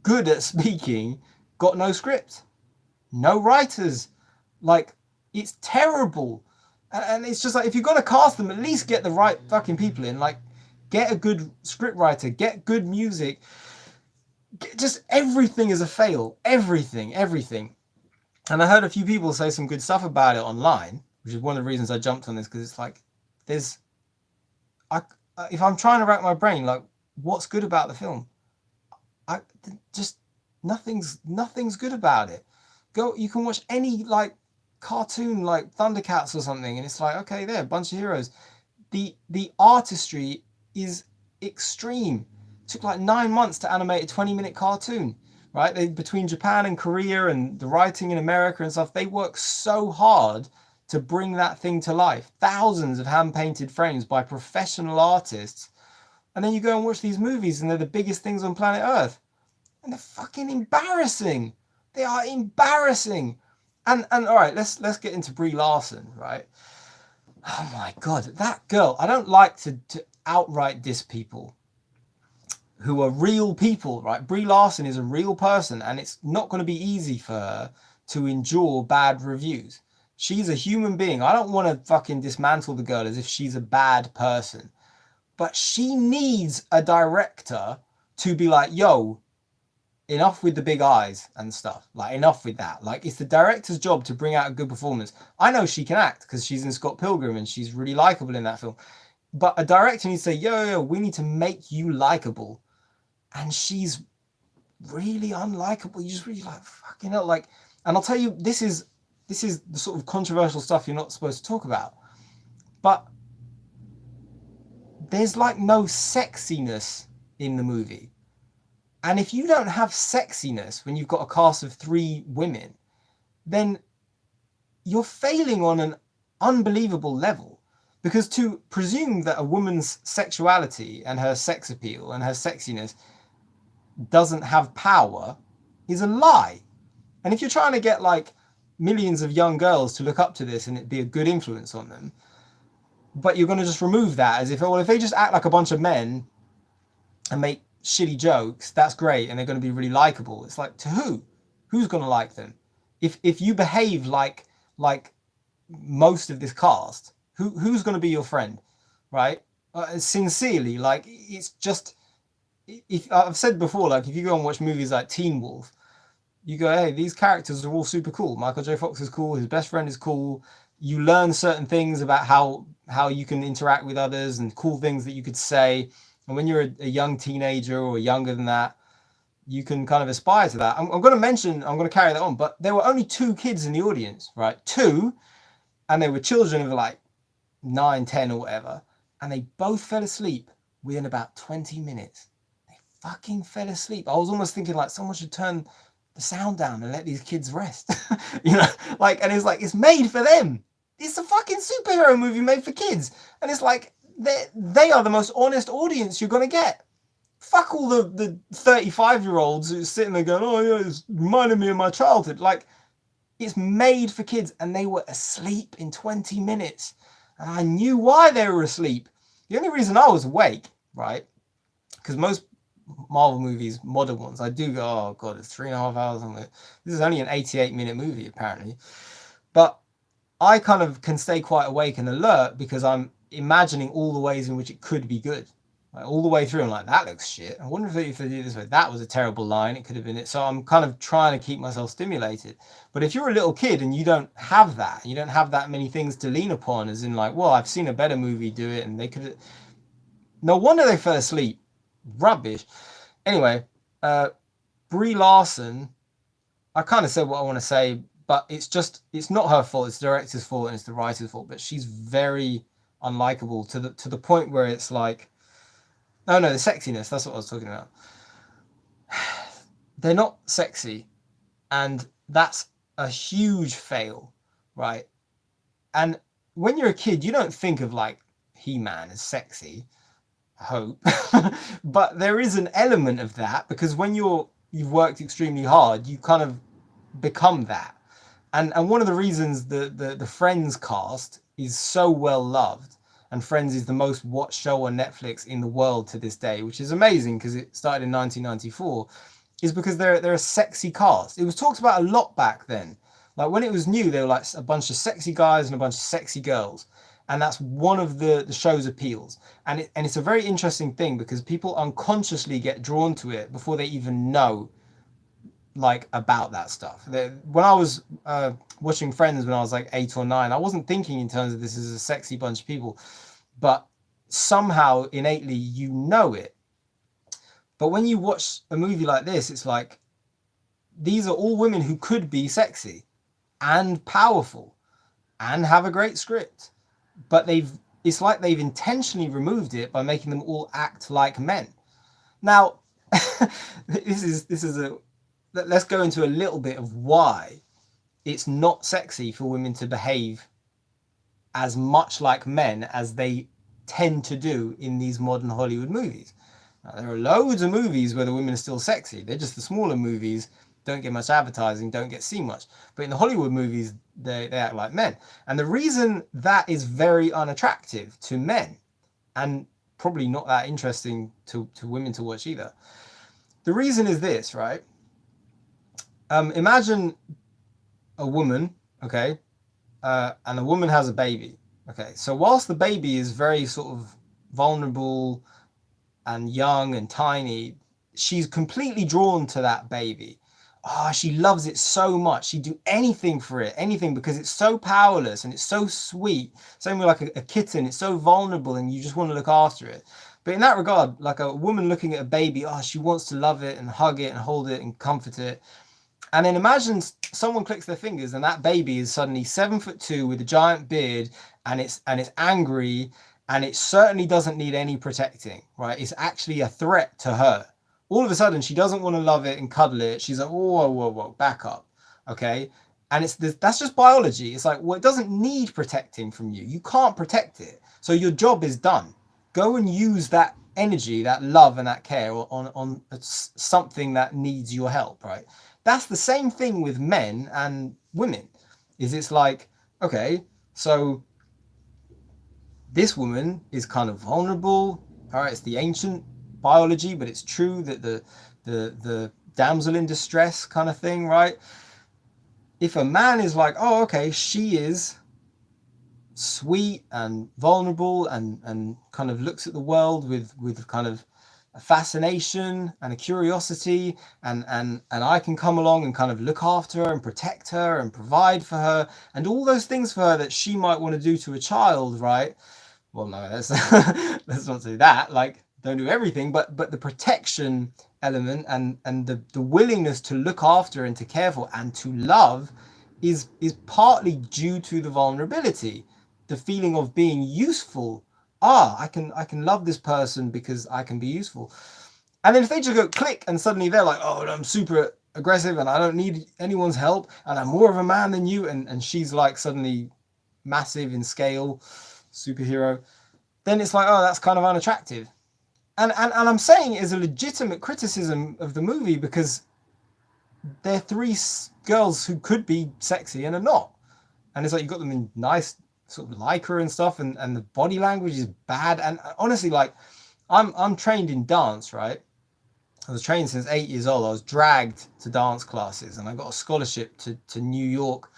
good at speaking got no script? No writers. Like, it's terrible. And it's just like, if you're going to cast them, at least get the right fucking people in. Like, get a good script writer, get good music. Just everything is a fail. Everything. And I heard a few people say some good stuff about it online, which is one of the reasons I jumped on this, because it's like, if I'm trying to rack my brain, like, what's good about the film? Nothing's good about it. You can watch any like cartoon like Thundercats or something, and it's like, okay, there, a bunch of heroes. The artistry is extreme. It took like 9 months to animate a 20-minute cartoon, right? Between Japan and Korea and the writing in America and stuff, they work so hard to bring that thing to life. Thousands of hand-painted frames by professional artists. And then you go and watch these movies and they're the biggest things on planet Earth. And they're fucking embarrassing. They are embarrassing. And all right, let's get into Brie Larson, right? Oh my God, that girl. I don't like to outright diss people who are real people, right? Brie Larson is a real person, and it's not going to be easy for her to endure bad reviews. She's a human being. I don't want to fucking dismantle the girl as if she's a bad person. But she needs a director to be like, yo, enough with the big eyes and stuff. Like, enough with that. Like, it's the director's job to bring out a good performance. I know she can act because she's in Scott Pilgrim and she's really likable in that film. But a director needs to say, yo, we need to make you likable. And she's really unlikable. You just really like, fucking hell. Like, and I'll tell you, this is the sort of controversial stuff you're not supposed to talk about. But there's like no sexiness in the movie. And if you don't have sexiness when you've got a cast of 3 women, then you're failing on an unbelievable level. Because to presume that a woman's sexuality and her sex appeal and her sexiness doesn't have power is a lie. And if you're trying to get like millions of young girls to look up to this and it be a good influence on them, but you're going to just remove that as if, well, if they just act like a bunch of men and make shitty jokes, that's great, and they're going to be really likable. It's like, to who? Who's going to like them? If you behave like most of this cast, who's going to be your friend, right? Sincerely, like it's just, if I've said before, like if you go and watch movies like Teen Wolf, you go, hey, these characters are all super cool. Michael J. Fox is cool. His best friend is cool. You learn certain things about how you can interact with others and cool things that you could say. And when you're a young teenager or younger than that, you can kind of aspire to that. I'm going to mention, I'm going to carry that on, but there were only 2 kids in the audience, right? 2, and they were children of like 9, 10 or whatever, and they both fell asleep within about 20 minutes. They fucking fell asleep. I was almost thinking like someone should turn the sound down and let these kids rest. You know, like, and it's like, it's made for them. It's a fucking superhero movie made for kids. And it's like, they are the most honest audience you're going to get. Fuck all the 35-year-olds who's sitting there going, oh yeah, it's reminding me of my childhood. Like, it's made for kids, and they were asleep in 20 minutes. And I knew why they were asleep. The only reason I was awake, right? Because most Marvel movies, modern ones, I do go, oh god, it's 3.5 hours. This is only an 88-minute movie, apparently. But I kind of can stay quite awake and alert because I'm imagining all the ways in which it could be good. Like, all the way through, I'm like, that looks shit. I wonder if they did this way. That was a terrible line. It could have been it. So I'm kind of trying to keep myself stimulated. But if you're a little kid and you don't have that, you don't have that many things to lean upon, as in like, well, I've seen a better movie do it, and they could have. No wonder they fell asleep. Rubbish. Anyway, Brie Larson, I kind of said what I want to say, but it's not her fault. It's the director's fault and it's the writer's fault. But she's very unlikable to the point where it's like, no, the sexiness. That's what I was talking about. They're not sexy, and that's a huge fail, right? And when you're a kid, you don't think of like He-Man as sexy, I hope. But there is an element of that, because when you've worked extremely hard, you kind of become that. And one of the reasons the Friends cast is so well loved, and Friends is the most watched show on Netflix in the world to this day, which is amazing because it started in 1994, is because they're a sexy cast. It was talked about a lot back then. Like when it was new, they were like a bunch of sexy guys and a bunch of sexy girls. And that's one of the show's appeals. And it's a very interesting thing because people unconsciously get drawn to it before they even know like about that stuff. When I was watching Friends when I was like 8 or 9, I wasn't thinking in terms of this is a sexy bunch of people, but somehow innately you know it. But when you watch a movie like this, it's like these are all women who could be sexy and powerful and have a great script, but it's like they've intentionally removed it by making them all act like men. Now, let's go into a little bit of why it's not sexy for women to behave as much like men as they tend to do in these modern Hollywood movies. Now, there are loads of movies where the women are still sexy. They're just the smaller movies, don't get much advertising, don't get seen much. But in the Hollywood movies, they act like men. And the reason that is very unattractive to men, and probably not that interesting to women to watch either, the reason is this, right? Imagine a woman, okay, and a woman has a baby, okay. So whilst the baby is very sort of vulnerable and young and tiny, she's completely drawn to that baby. Oh, she loves it so much. She'd do anything for it, anything, because it's so powerless and it's so sweet. Same with like a kitten, it's so vulnerable and you just want to look after it. But in that regard, like a woman looking at a baby, oh, she wants to love it and hug it and hold it and comfort it. And then imagine someone clicks their fingers and that baby is suddenly 7'2" with a giant beard, and it's angry, and it certainly doesn't need any protecting, right? It's actually a threat to her. All of a sudden, she doesn't want to love it and cuddle it. She's like, whoa, back up, okay? And that's just biology. It's like, well, it doesn't need protecting from you. You can't protect it. So your job is done. Go and use that energy, that love and that care on something that needs your help, right? That's the same thing with men and women. It's like, okay, so this woman is kind of vulnerable. All right, it's the ancient biology, but it's true that the damsel in distress kind of thing, right? If a man is like, oh, okay, she is sweet and vulnerable and kind of looks at the world with kind of a fascination and a curiosity, and I can come along and kind of look after her and protect her and provide for her and all those things for her that she might want to do to a child, right? Well, no, let's let's not do that. Like, don't do everything, but the protection element and the willingness to look after and to care for and to love is partly due to the vulnerability, the feeling of being useful. I can love this person because I can be useful. And then if they just go click and suddenly they're like, oh, I'm super aggressive and I don't need anyone's help and I'm more of a man than you, and she's like suddenly massive in scale, superhero, then it's like, oh, that's kind of unattractive. And I'm saying it is a legitimate criticism of the movie because they're three girls who could be sexy and are not. And it's like, you've got them in nice sort of lycra and stuff, and the body language is bad. And honestly, like, I'm trained in dance, right? I was trained since 8 years old. I was dragged to dance classes and I got a scholarship to New York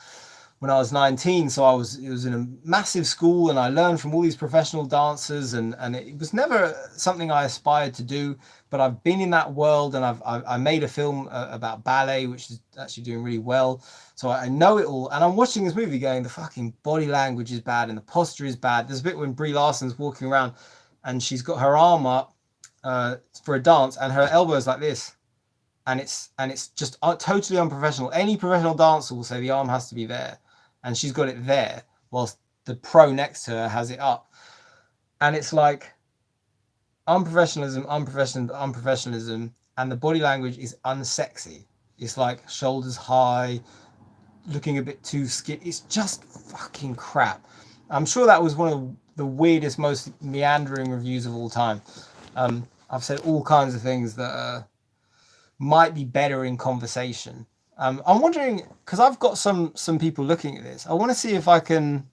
when I was 19. So it was in a massive school and I learned from all these professional dancers, and it was never something I aspired to do, but I've been in that world, and I made a film about ballet, which is actually doing really well. So I know it all, and I'm watching this movie going, the fucking body language is bad and the posture is bad. There's a bit when Brie Larson's walking around and she's got her arm up for a dance and her elbow is like this, and it's just totally unprofessional. Any professional dancer will say the arm has to be there, and she's got it there whilst the pro next to her has it up. And it's like unprofessionalism, and the body language is unsexy. It's like shoulders high, looking a bit too skinny. It's just fucking crap. I'm sure that was one of the weirdest, most meandering reviews of all time. I've said all kinds of things that might be better in conversation. I'm wondering, because I've got some people looking at this, I want to see if I can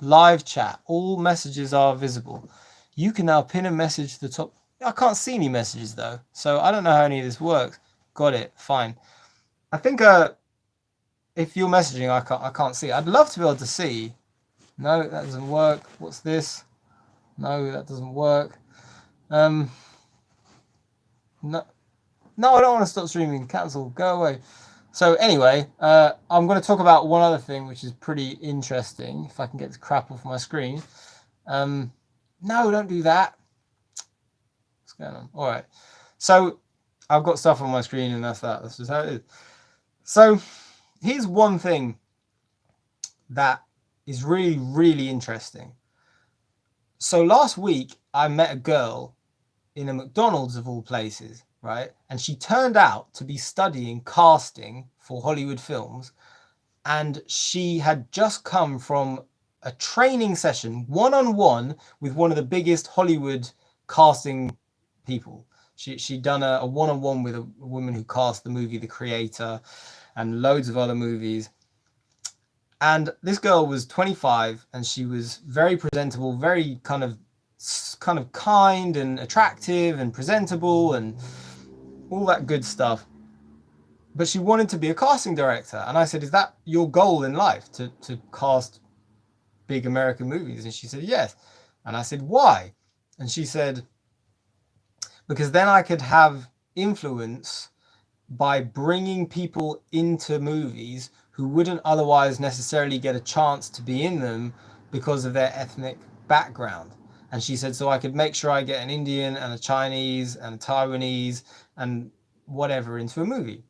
live chat. All messages are visible. You can now pin a message to the top. I can't see any messages though, so I don't know how any of this works. Got it, fine. I think if you're messaging, I can't see. I'd love to be able to see. No, that doesn't work. What's this? No, that doesn't work. No, I don't want to stop streaming. Cancel. Go away. So anyway, I'm going to talk about one other thing which is pretty interesting. If I can get this crap off my screen. No, don't do that. What's going on? All right. So I've got stuff on my screen, and that's that. That's just how it is. So here's one thing that is really, really interesting. So last week I met a girl in a McDonald's of all places, right? And she turned out to be studying casting for Hollywood films. And she had just come from a training session, one-on-one, with one of the biggest Hollywood casting people. She'd done a one-on-one with a woman who cast the movie The Creator and loads of other movies. And this girl was 25 and she was very presentable, very kind of kind and attractive and presentable and all that good stuff. But she wanted to be a casting director. And I said, is that your goal in life, to cast big American movies? And she said, yes. And I said, why? And she said, because then I could have influence by bringing people into movies who wouldn't otherwise necessarily get a chance to be in them because of their ethnic background. And she said, so I could make sure I get an Indian and a Chinese and a Taiwanese and whatever into a movie.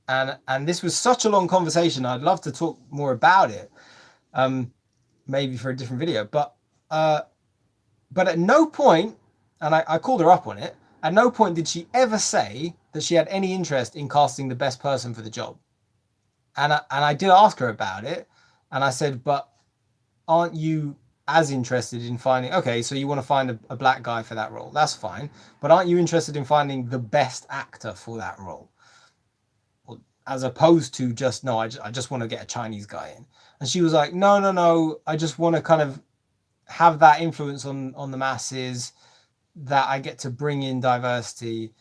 And this was such a long conversation. I'd love to talk more about it, maybe for a different video. But at no point, and I called her up on it, at no point did she ever say that she had any interest in casting the best person for the job. And I did ask her about it, and I said, but aren't you as interested in finding, okay, so you want to find a black guy for that role, that's fine, but aren't you interested in finding the best actor for that role? As opposed to just, no, I just want to get a Chinese guy in. And she was like, no, I just want to kind of have that influence on the masses, that I get to bring in diversity.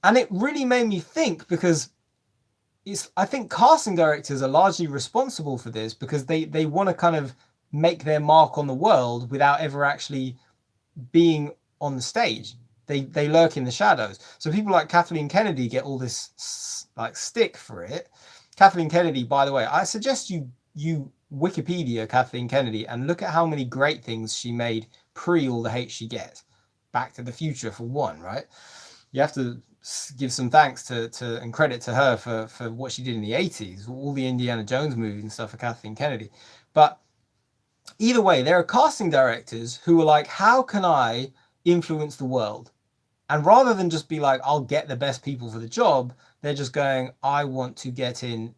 And it really made me think, because I think casting directors are largely responsible for this, because they want to kind of make their mark on the world without ever actually being on the stage. They lurk in the shadows. So people like Kathleen Kennedy get all this like stick for it. Kathleen Kennedy, by the way, I suggest you Wikipedia Kathleen Kennedy and look at how many great things she made pre all the hate she gets. Back to the Future for one, right? You have to give some thanks to and credit to her for what she did in the 80s, all the Indiana Jones movies and stuff for Kathleen Kennedy. But either way, there are casting directors who are like, how can I influence the world? And rather than just be like, I'll get the best people for the job, they're just going, I want to get in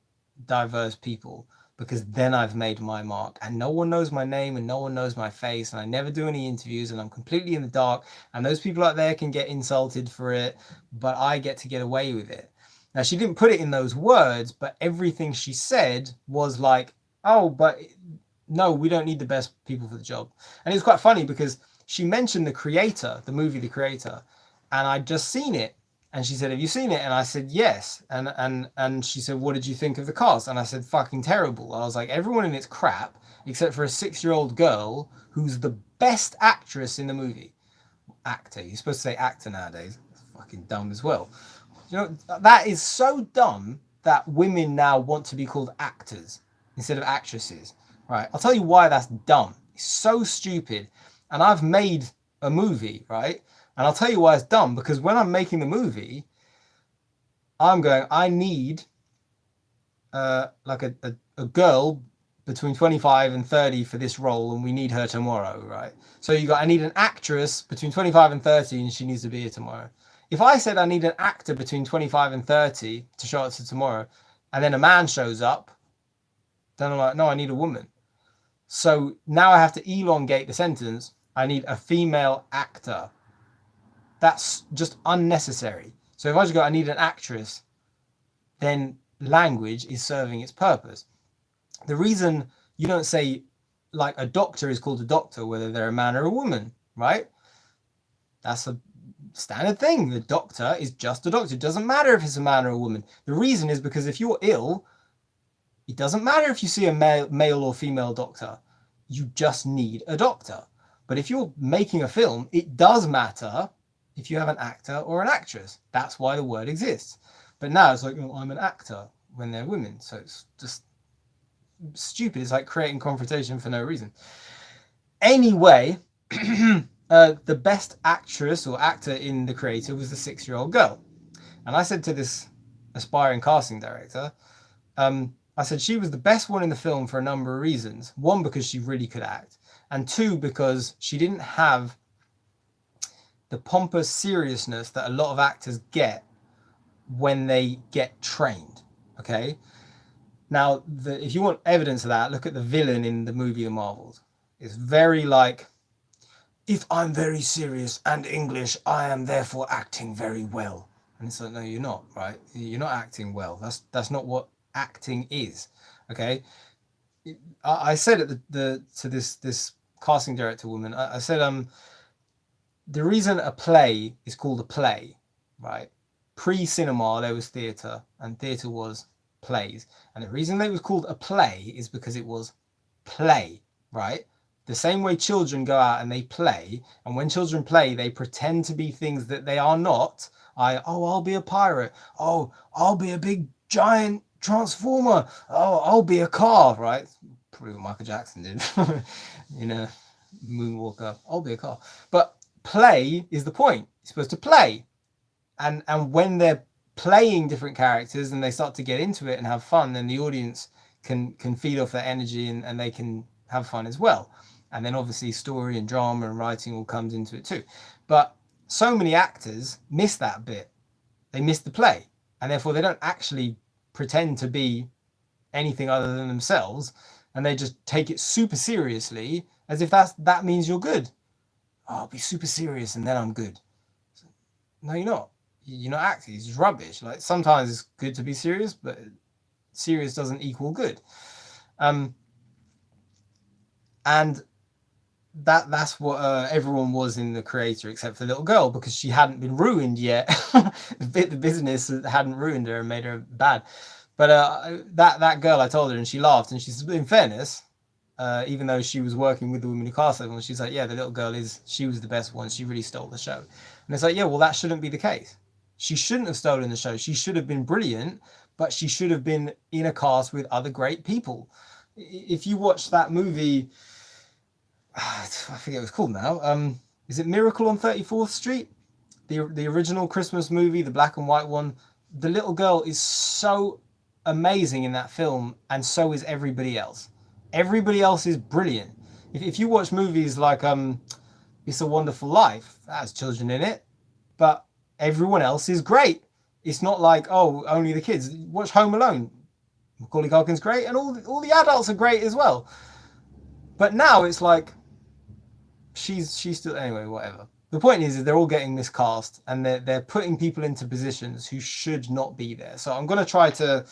diverse people because then I've made my mark and no one knows my name and no one knows my face and I never do any interviews and I'm completely in the dark and those people out there can get insulted for it, but I get to get away with it. Now, she didn't put it in those words, but everything she said was like, oh, but no, we don't need the best people for the job. And it was quite funny because she mentioned The Creator, the movie The Creator, and I'd just seen it. And she said, have you seen it? And I said, yes. And she said, what did you think of the cast? And I said, fucking terrible. I was like, everyone in it's crap, except for a 6-year-old girl who's the best actress in the movie. Actor. You're supposed to say actor nowadays. It's fucking dumb as well. You know, that is so dumb that women now want to be called actors instead of actresses. Right? I'll tell you why that's dumb. It's so stupid. And I've made a movie, right? And I'll tell you why it's dumb, because when I'm making the movie, I'm going, I need like a girl between 25 and 30 for this role, and we need her tomorrow, right? So I need an actress between 25 and 30, and she needs to be here tomorrow. If I said I need an actor between 25 and 30 to show up to tomorrow, and then a man shows up, then I'm like, no, I need a woman. So now I have to elongate the sentence. I need a female actor. That's just unnecessary. So if I just go, I need an actress, then language is serving its purpose. The reason you don't say like a doctor is called a doctor, whether they're a man or a woman, right? That's a standard thing. The doctor is just a doctor. It doesn't matter if it's a man or a woman. The reason is because if you're ill, it doesn't matter if you see a male or female doctor. You just need a doctor. But if you're making a film, it does matter if you have an actor or an actress. That's why the word exists. But now it's like, oh, I'm an actor when they're women. So it's just stupid. It's like creating confrontation for no reason. Anyway, the best actress or actor in The Creator was the 6-year-old girl. And I said to this aspiring casting director, I said she was the best one in the film for a number of reasons. One, because she really could act. And two, because she didn't have the pompous seriousness that a lot of actors get when they get trained. Okay? Now, if you want evidence of that, look at the villain in the movie The Marvels. It's very like, if I'm very serious and English, I am therefore acting very well. And it's like, no, you're not, right? You're not acting well. That's not what acting is. Okay? I said at to this casting director woman, I said, the reason a play is called a play, right? Pre-cinema, there was theatre, and theatre was plays. And the reason it was called a play is because it was play, right? The same way children go out and they play, and when children play, they pretend to be things that they are not. I'll be a pirate. Oh, I'll be a big giant transformer. Oh, I'll be a car, right? Probably what Michael Jackson did in a moonwalker. I'll be a car. But play is the point. You're supposed to play. And when they're playing different characters and they start to get into it and have fun, then the audience can feed off that energy and they can have fun as well. And then obviously story and drama and writing all comes into it too. But so many actors miss that bit. They miss the play. And therefore they don't actually pretend to be anything other than themselves. And they just take it super seriously as if that means you're good. Oh, I'll be super serious and then I'm good. No, you're not. You're not acting. It's just rubbish. Like sometimes it's good to be serious, but serious doesn't equal good. And that's what everyone was in The Creator except for the little girl, because she hadn't been ruined yet. The business hadn't ruined her and made her bad. But that girl, I told her, and she laughed, and she said, in fairness, even though she was working with the women who cast everyone. She's like, yeah, the little girl she was the best one. She really stole the show. And it's like, yeah, well, that shouldn't be the case. She shouldn't have stolen the show. She should have been brilliant, but she should have been in a cast with other great people. If you watch that movie, I forget what it's called now. Is it Miracle on 34th Street? The original Christmas movie, the black and white one. The little girl is so amazing in that film, and so is everybody else. Everybody else is brilliant. If you watch movies like It's a Wonderful Life, that has children in it, but everyone else is great. It's not like, oh, only the kids. Watch Home Alone. Macaulay Culkin's great, and all the adults are great as well. But now it's like she's still, anyway, whatever. The point is they're all getting miscast, and they're putting people into positions who should not be there. So I'm going to try to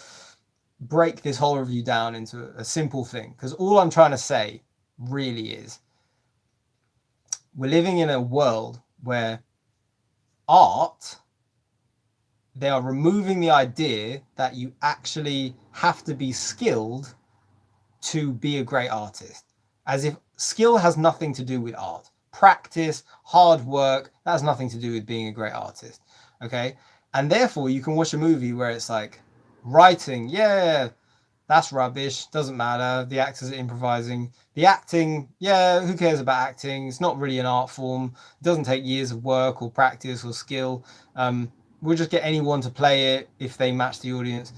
break this whole review down into a simple thing, because all I'm trying to say really is we're living in a world where art, they are removing the idea that you actually have to be skilled to be a great artist, as if skill has nothing to do with art. Practice, hard work, that has nothing to do with being a great artist. Okay, and therefore you can watch a movie where it's like writing, yeah, that's rubbish, doesn't matter, the actors are improvising. The acting, yeah, who cares about acting? It's not really an art form. It doesn't take years of work or practice or skill. We'll just get anyone to play it if they match the audience.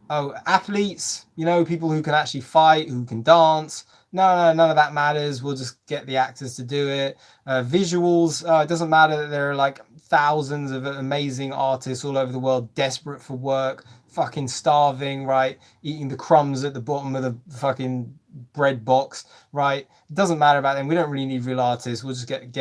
Athletes, people who can actually fight, who can dance. No, none of that matters. We'll just get the actors to do it. Visuals, it doesn't matter that there are like thousands of amazing artists all over the world desperate for work, fucking starving, right? Eating the crumbs at the bottom of the fucking bread box, right? It doesn't matter about them. We don't really need real artists. We'll just get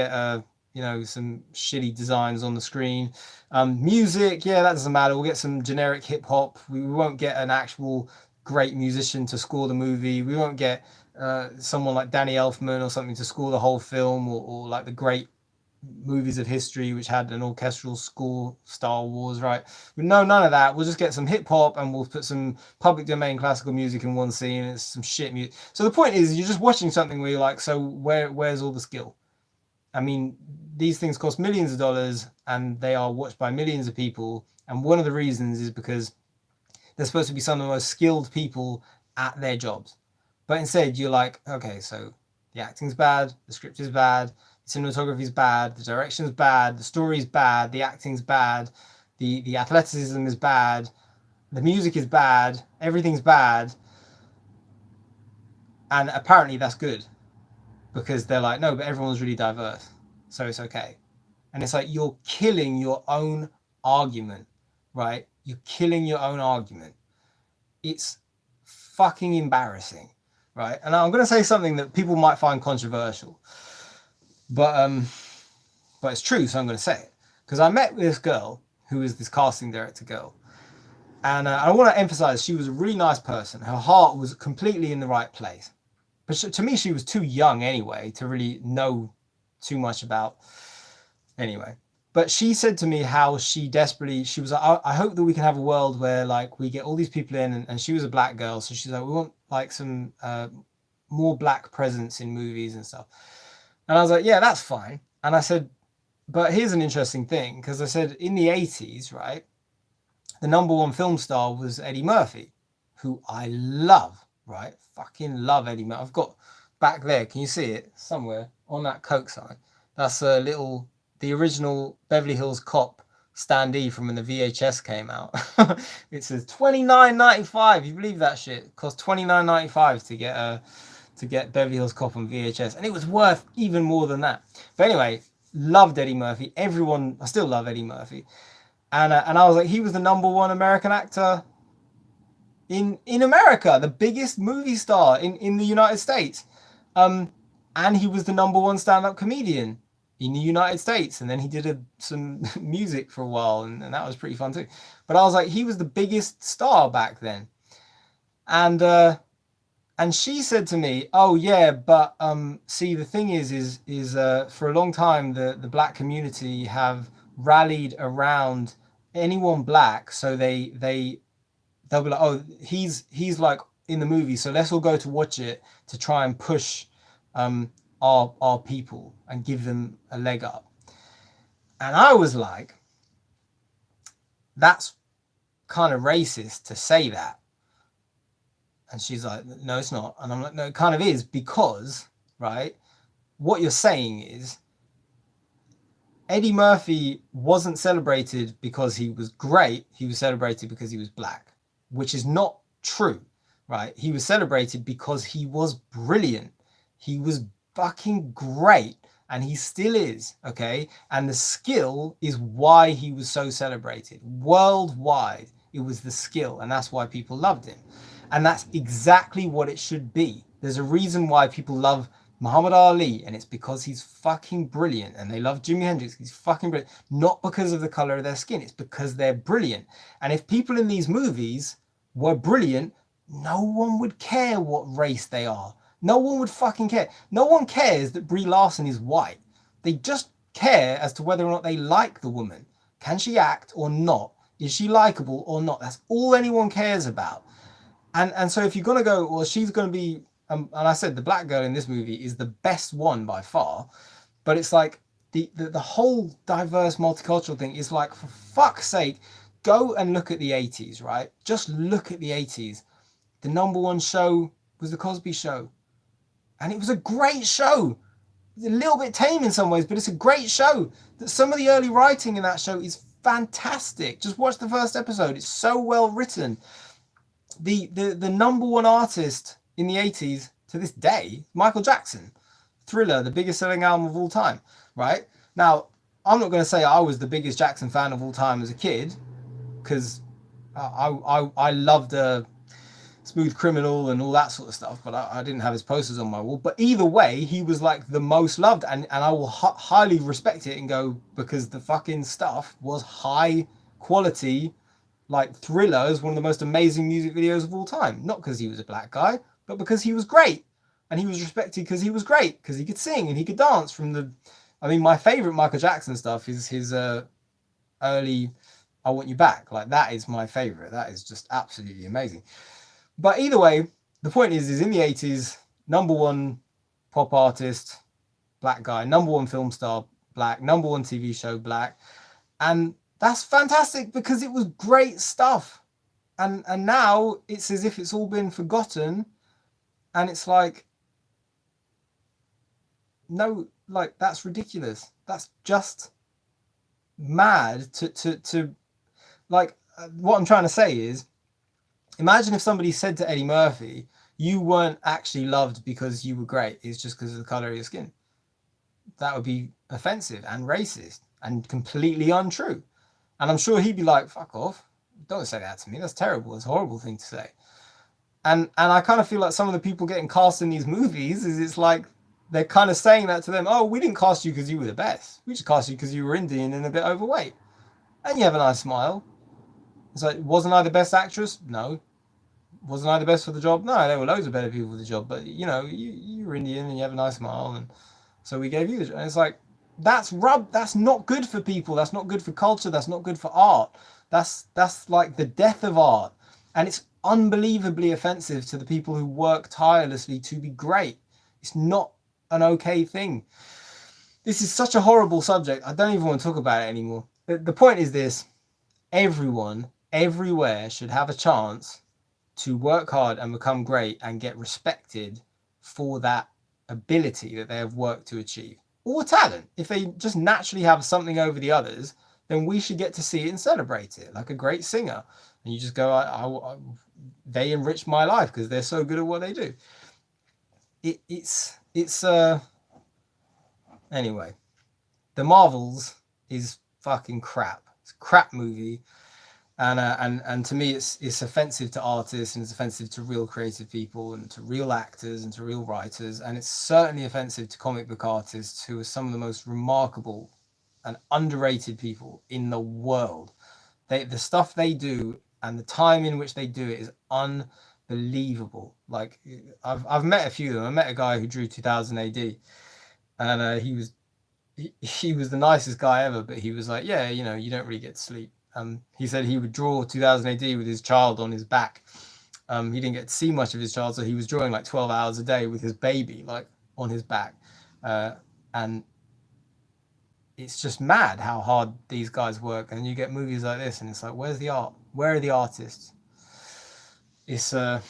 some shitty designs on the screen. Music, yeah, that doesn't matter. We'll get some generic hip hop. We won't get an actual great musician to score the movie. We won't get someone like Danny Elfman or something to score the whole film, or like the great movies of history which had an orchestral score, Star Wars, right? No, none of that. We'll just get some hip hop and we'll put some public domain classical music in one scene, and it's some shit music. So the point is, you're just watching something where you're like, so where's all the skill? I mean, these things cost millions of dollars and they are watched by millions of people. And one of the reasons is because they're supposed to be some of the most skilled people at their jobs. But instead, you're like, okay, so the acting's bad, the script is bad, the cinematography's bad, the direction's bad, the story's bad, the acting's bad, the athleticism is bad, the music is bad, everything's bad. And apparently that's good, because they're like, no, but everyone's really diverse, so it's okay. And it's like, you're killing your own argument, right? You're killing your own argument. It's fucking embarrassing, right? And I'm going to say something that people might find controversial, but it's true, so I'm going to say it. Because I met this girl who is this casting director girl, and I want to emphasize she was a really nice person. Her heart was completely in the right place. But to me, she was too young anyway to really know too much about. Anyway, but she said to me how she was like, I hope that we can have a world where like we get all these people in, and she was a black girl, so she's like, we want like some more black presence in movies and stuff. And I was like, yeah, that's fine. And I said, but here's an interesting thing, because I said in the 80s, right, the number one film star was Eddie Murphy, who I love. Right, fucking love Eddie Murphy. I've got back there, can you see it somewhere on that Coke sign? That's the original Beverly Hills Cop standee from when the VHS came out. It says $29.95. You believe that shit? It cost $29.95 to get Beverly Hills Cop on VHS, and it was worth even more than that. But anyway, loved Eddie Murphy. I still love Eddie Murphy, and I was like, he was the number one American actor in America, the biggest movie star in the United States. And he was the number one stand-up comedian in the United States. And then he did some music for a while, and that was pretty fun too. But I was like, he was the biggest star back then. And she said to me, oh yeah, but see, the thing is for a long time the black community have rallied around anyone black, so they'll be like, oh, he's like in the movie, so let's all go to watch it to try and push our people and give them a leg up. And I was like, that's kind of racist to say that. And she's like, no, it's not. And I'm like, no, it kind of is, because, right, what you're saying is Eddie Murphy wasn't celebrated because he was great. He was celebrated because he was black, which is not true, right? He was celebrated because he was brilliant. He was fucking great, and he still is, okay? And the skill is why he was so celebrated worldwide. It was the skill, and that's why people loved him. And that's exactly what it should be. There's a reason why people love Muhammad Ali, and it's because he's fucking brilliant. And they love Jimi Hendrix, he's fucking brilliant. Not because of the color of their skin, it's because they're brilliant. And if people in these movies were brilliant, no one would care what race they are. No one would fucking care. No one cares that Brie Larson is white. They just care as to whether or not they like the woman. Can she act or not? Is she likable or not? That's all anyone cares about. And so if you're going to go, well, she's going to be, and I said the black girl in this movie is the best one by far, but it's like the whole diverse multicultural thing is like, for fuck's sake, go and look at the 80s, right? Just look at the 80s. The number one show was The Cosby Show. And it was a great show. It's a little bit tame in some ways, but it's a great show. Some of the early writing in that show is fantastic. Just watch the first episode. It's so well written. The number one artist in the 80s to this day, Michael Jackson. Thriller, the biggest selling album of all time, right? Now, I'm not going to say I was the biggest Jackson fan of all time as a kid, because I loved Smooth Criminal and all that sort of stuff, but I didn't have his posters on my wall. But either way, he was like the most loved, and I will highly respect it and go, because the fucking stuff was high quality. Like Thriller is one of the most amazing music videos of all time. Not because he was a black guy, but because he was great. And he was respected because he was great, because he could sing and he could dance from the... I mean, my favorite Michael Jackson stuff is his early I Want You Back. Like, that is my favorite. That is just absolutely amazing. But either way, the point is in the 80s, number one pop artist, black guy, number one film star, black, number one TV show, black. And that's fantastic because it was great stuff. And now it's as if it's all been forgotten. And it's like, no, like, that's ridiculous. That's just mad to like, what I'm trying to say is, imagine if somebody said to Eddie Murphy, you weren't actually loved because you were great, it's just because of the color of your skin. That would be offensive and racist and completely untrue. And I'm sure he'd be like, fuck off. Don't say that to me. That's terrible. It's a horrible thing to say. And I kind of feel like some of the people getting cast in these movies is, it's like they're kind of saying that to them. Oh, we didn't cast you because you were the best. We just cast you because you were Indian and a bit overweight. And you have a nice smile. It's like, wasn't I the best actress? No. Wasn't I the best for the job? No, there were loads of better people for the job. But, you know, you were Indian and you have a nice smile. And so we gave you the job. And it's like, that's not good for people. That's not good for culture. That's not good for art. That's like the death of art. And it's unbelievably offensive to the people who work tirelessly to be great. It's not an okay thing. This is such a horrible subject. I don't even want to talk about it anymore. The point is this: everyone, everywhere should have a chance to work hard and become great and get respected for that ability that they have worked to achieve. Or talent. If they just naturally have something over the others, then we should get to see it and celebrate it, like a great singer. And you just go, they enrich my life because they're so good at what they do. Anyway, The Marvels is fucking crap. It's a crap movie. And to me, it's offensive to artists, and it's offensive to real creative people and to real actors and to real writers. And it's certainly offensive to comic book artists, who are some of the most remarkable and underrated people in the world. The stuff they do and the time in which they do it is unbelievable. Like, I've met a few of them. I met a guy who drew 2000 AD, and he was the nicest guy ever, but he was like, yeah, you don't really get to sleep. He said he would draw 2000 AD with his child on his back, He didn't get to see much of his child, so he was drawing like 12 hours a day with his baby like on his back, and it's just mad how hard these guys work. And you get movies like this, and it's like, where's the art? Where are the artists? It's yeah,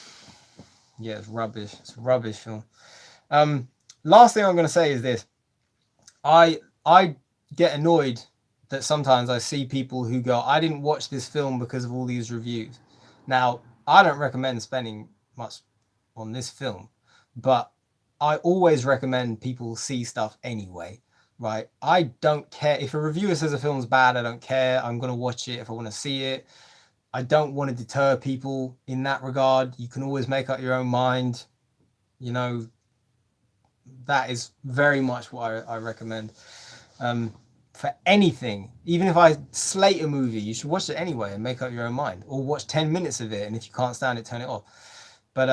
it's rubbish. It's a rubbish film. Last thing I'm going to say is this: I get annoyed that sometimes I see people who go, I didn't watch this film because of all these reviews. Now, I don't recommend spending much on this film, but I always recommend people see stuff anyway, right? I don't care if a reviewer says a film's bad. I don't care. I'm going to watch it if I want to see it. I don't want to deter people in that regard. You can always make up your own mind. You know, that is very much what I recommend. For anything, even if I slate a movie, you should watch it anyway and make up your own mind, or watch 10 minutes of it, and if you can't stand it, turn it off. But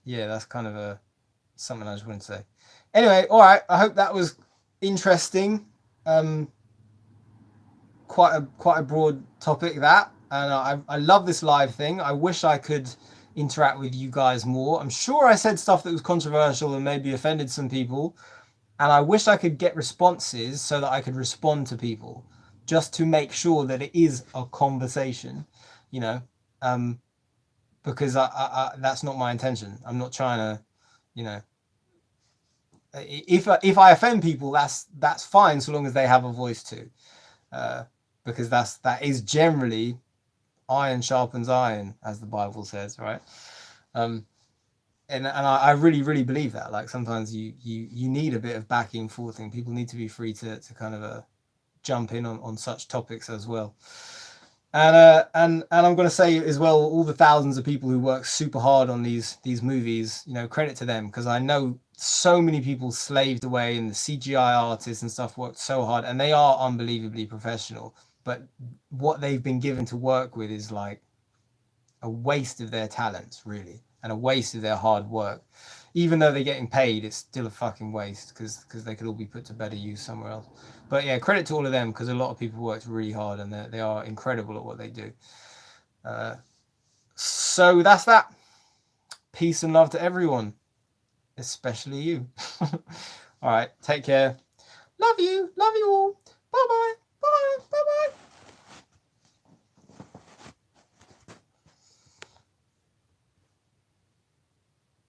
yeah, that's kind of something I just wanted to say. Anyway, all right, I hope that was interesting. Quite a broad topic, that, and I love this live thing. I wish I could interact with you guys more. I'm sure I said stuff that was controversial and maybe offended some people, and I wish I could get responses so that I could respond to people, just to make sure that it is a conversation, you know, because I that's not my intention. I'm not trying to, you know, if I offend people, that's fine, so long as they have a voice too, because that is generally iron sharpens iron, as the Bible says, right? And I really, really believe that. Like, sometimes you need a bit of backing forth, and people need to be free to kind of jump in on such topics as well. And I'm going to say as well, all the thousands of people who work super hard on these movies, you know, credit to them, because I know so many people slaved away, and the CGI artists and stuff worked so hard, and they are unbelievably professional. But what they've been given to work with is like a waste of their talents, really, and a waste of their hard work. Even though they're getting paid, it's still a fucking waste, because they could all be put to better use somewhere else. But yeah, credit to all of them, because a lot of people worked really hard, and they are incredible at what they do. So that's that. Peace and love to everyone, especially you. All right, take care. Love you all. Bye bye. Bye bye. Bye bye.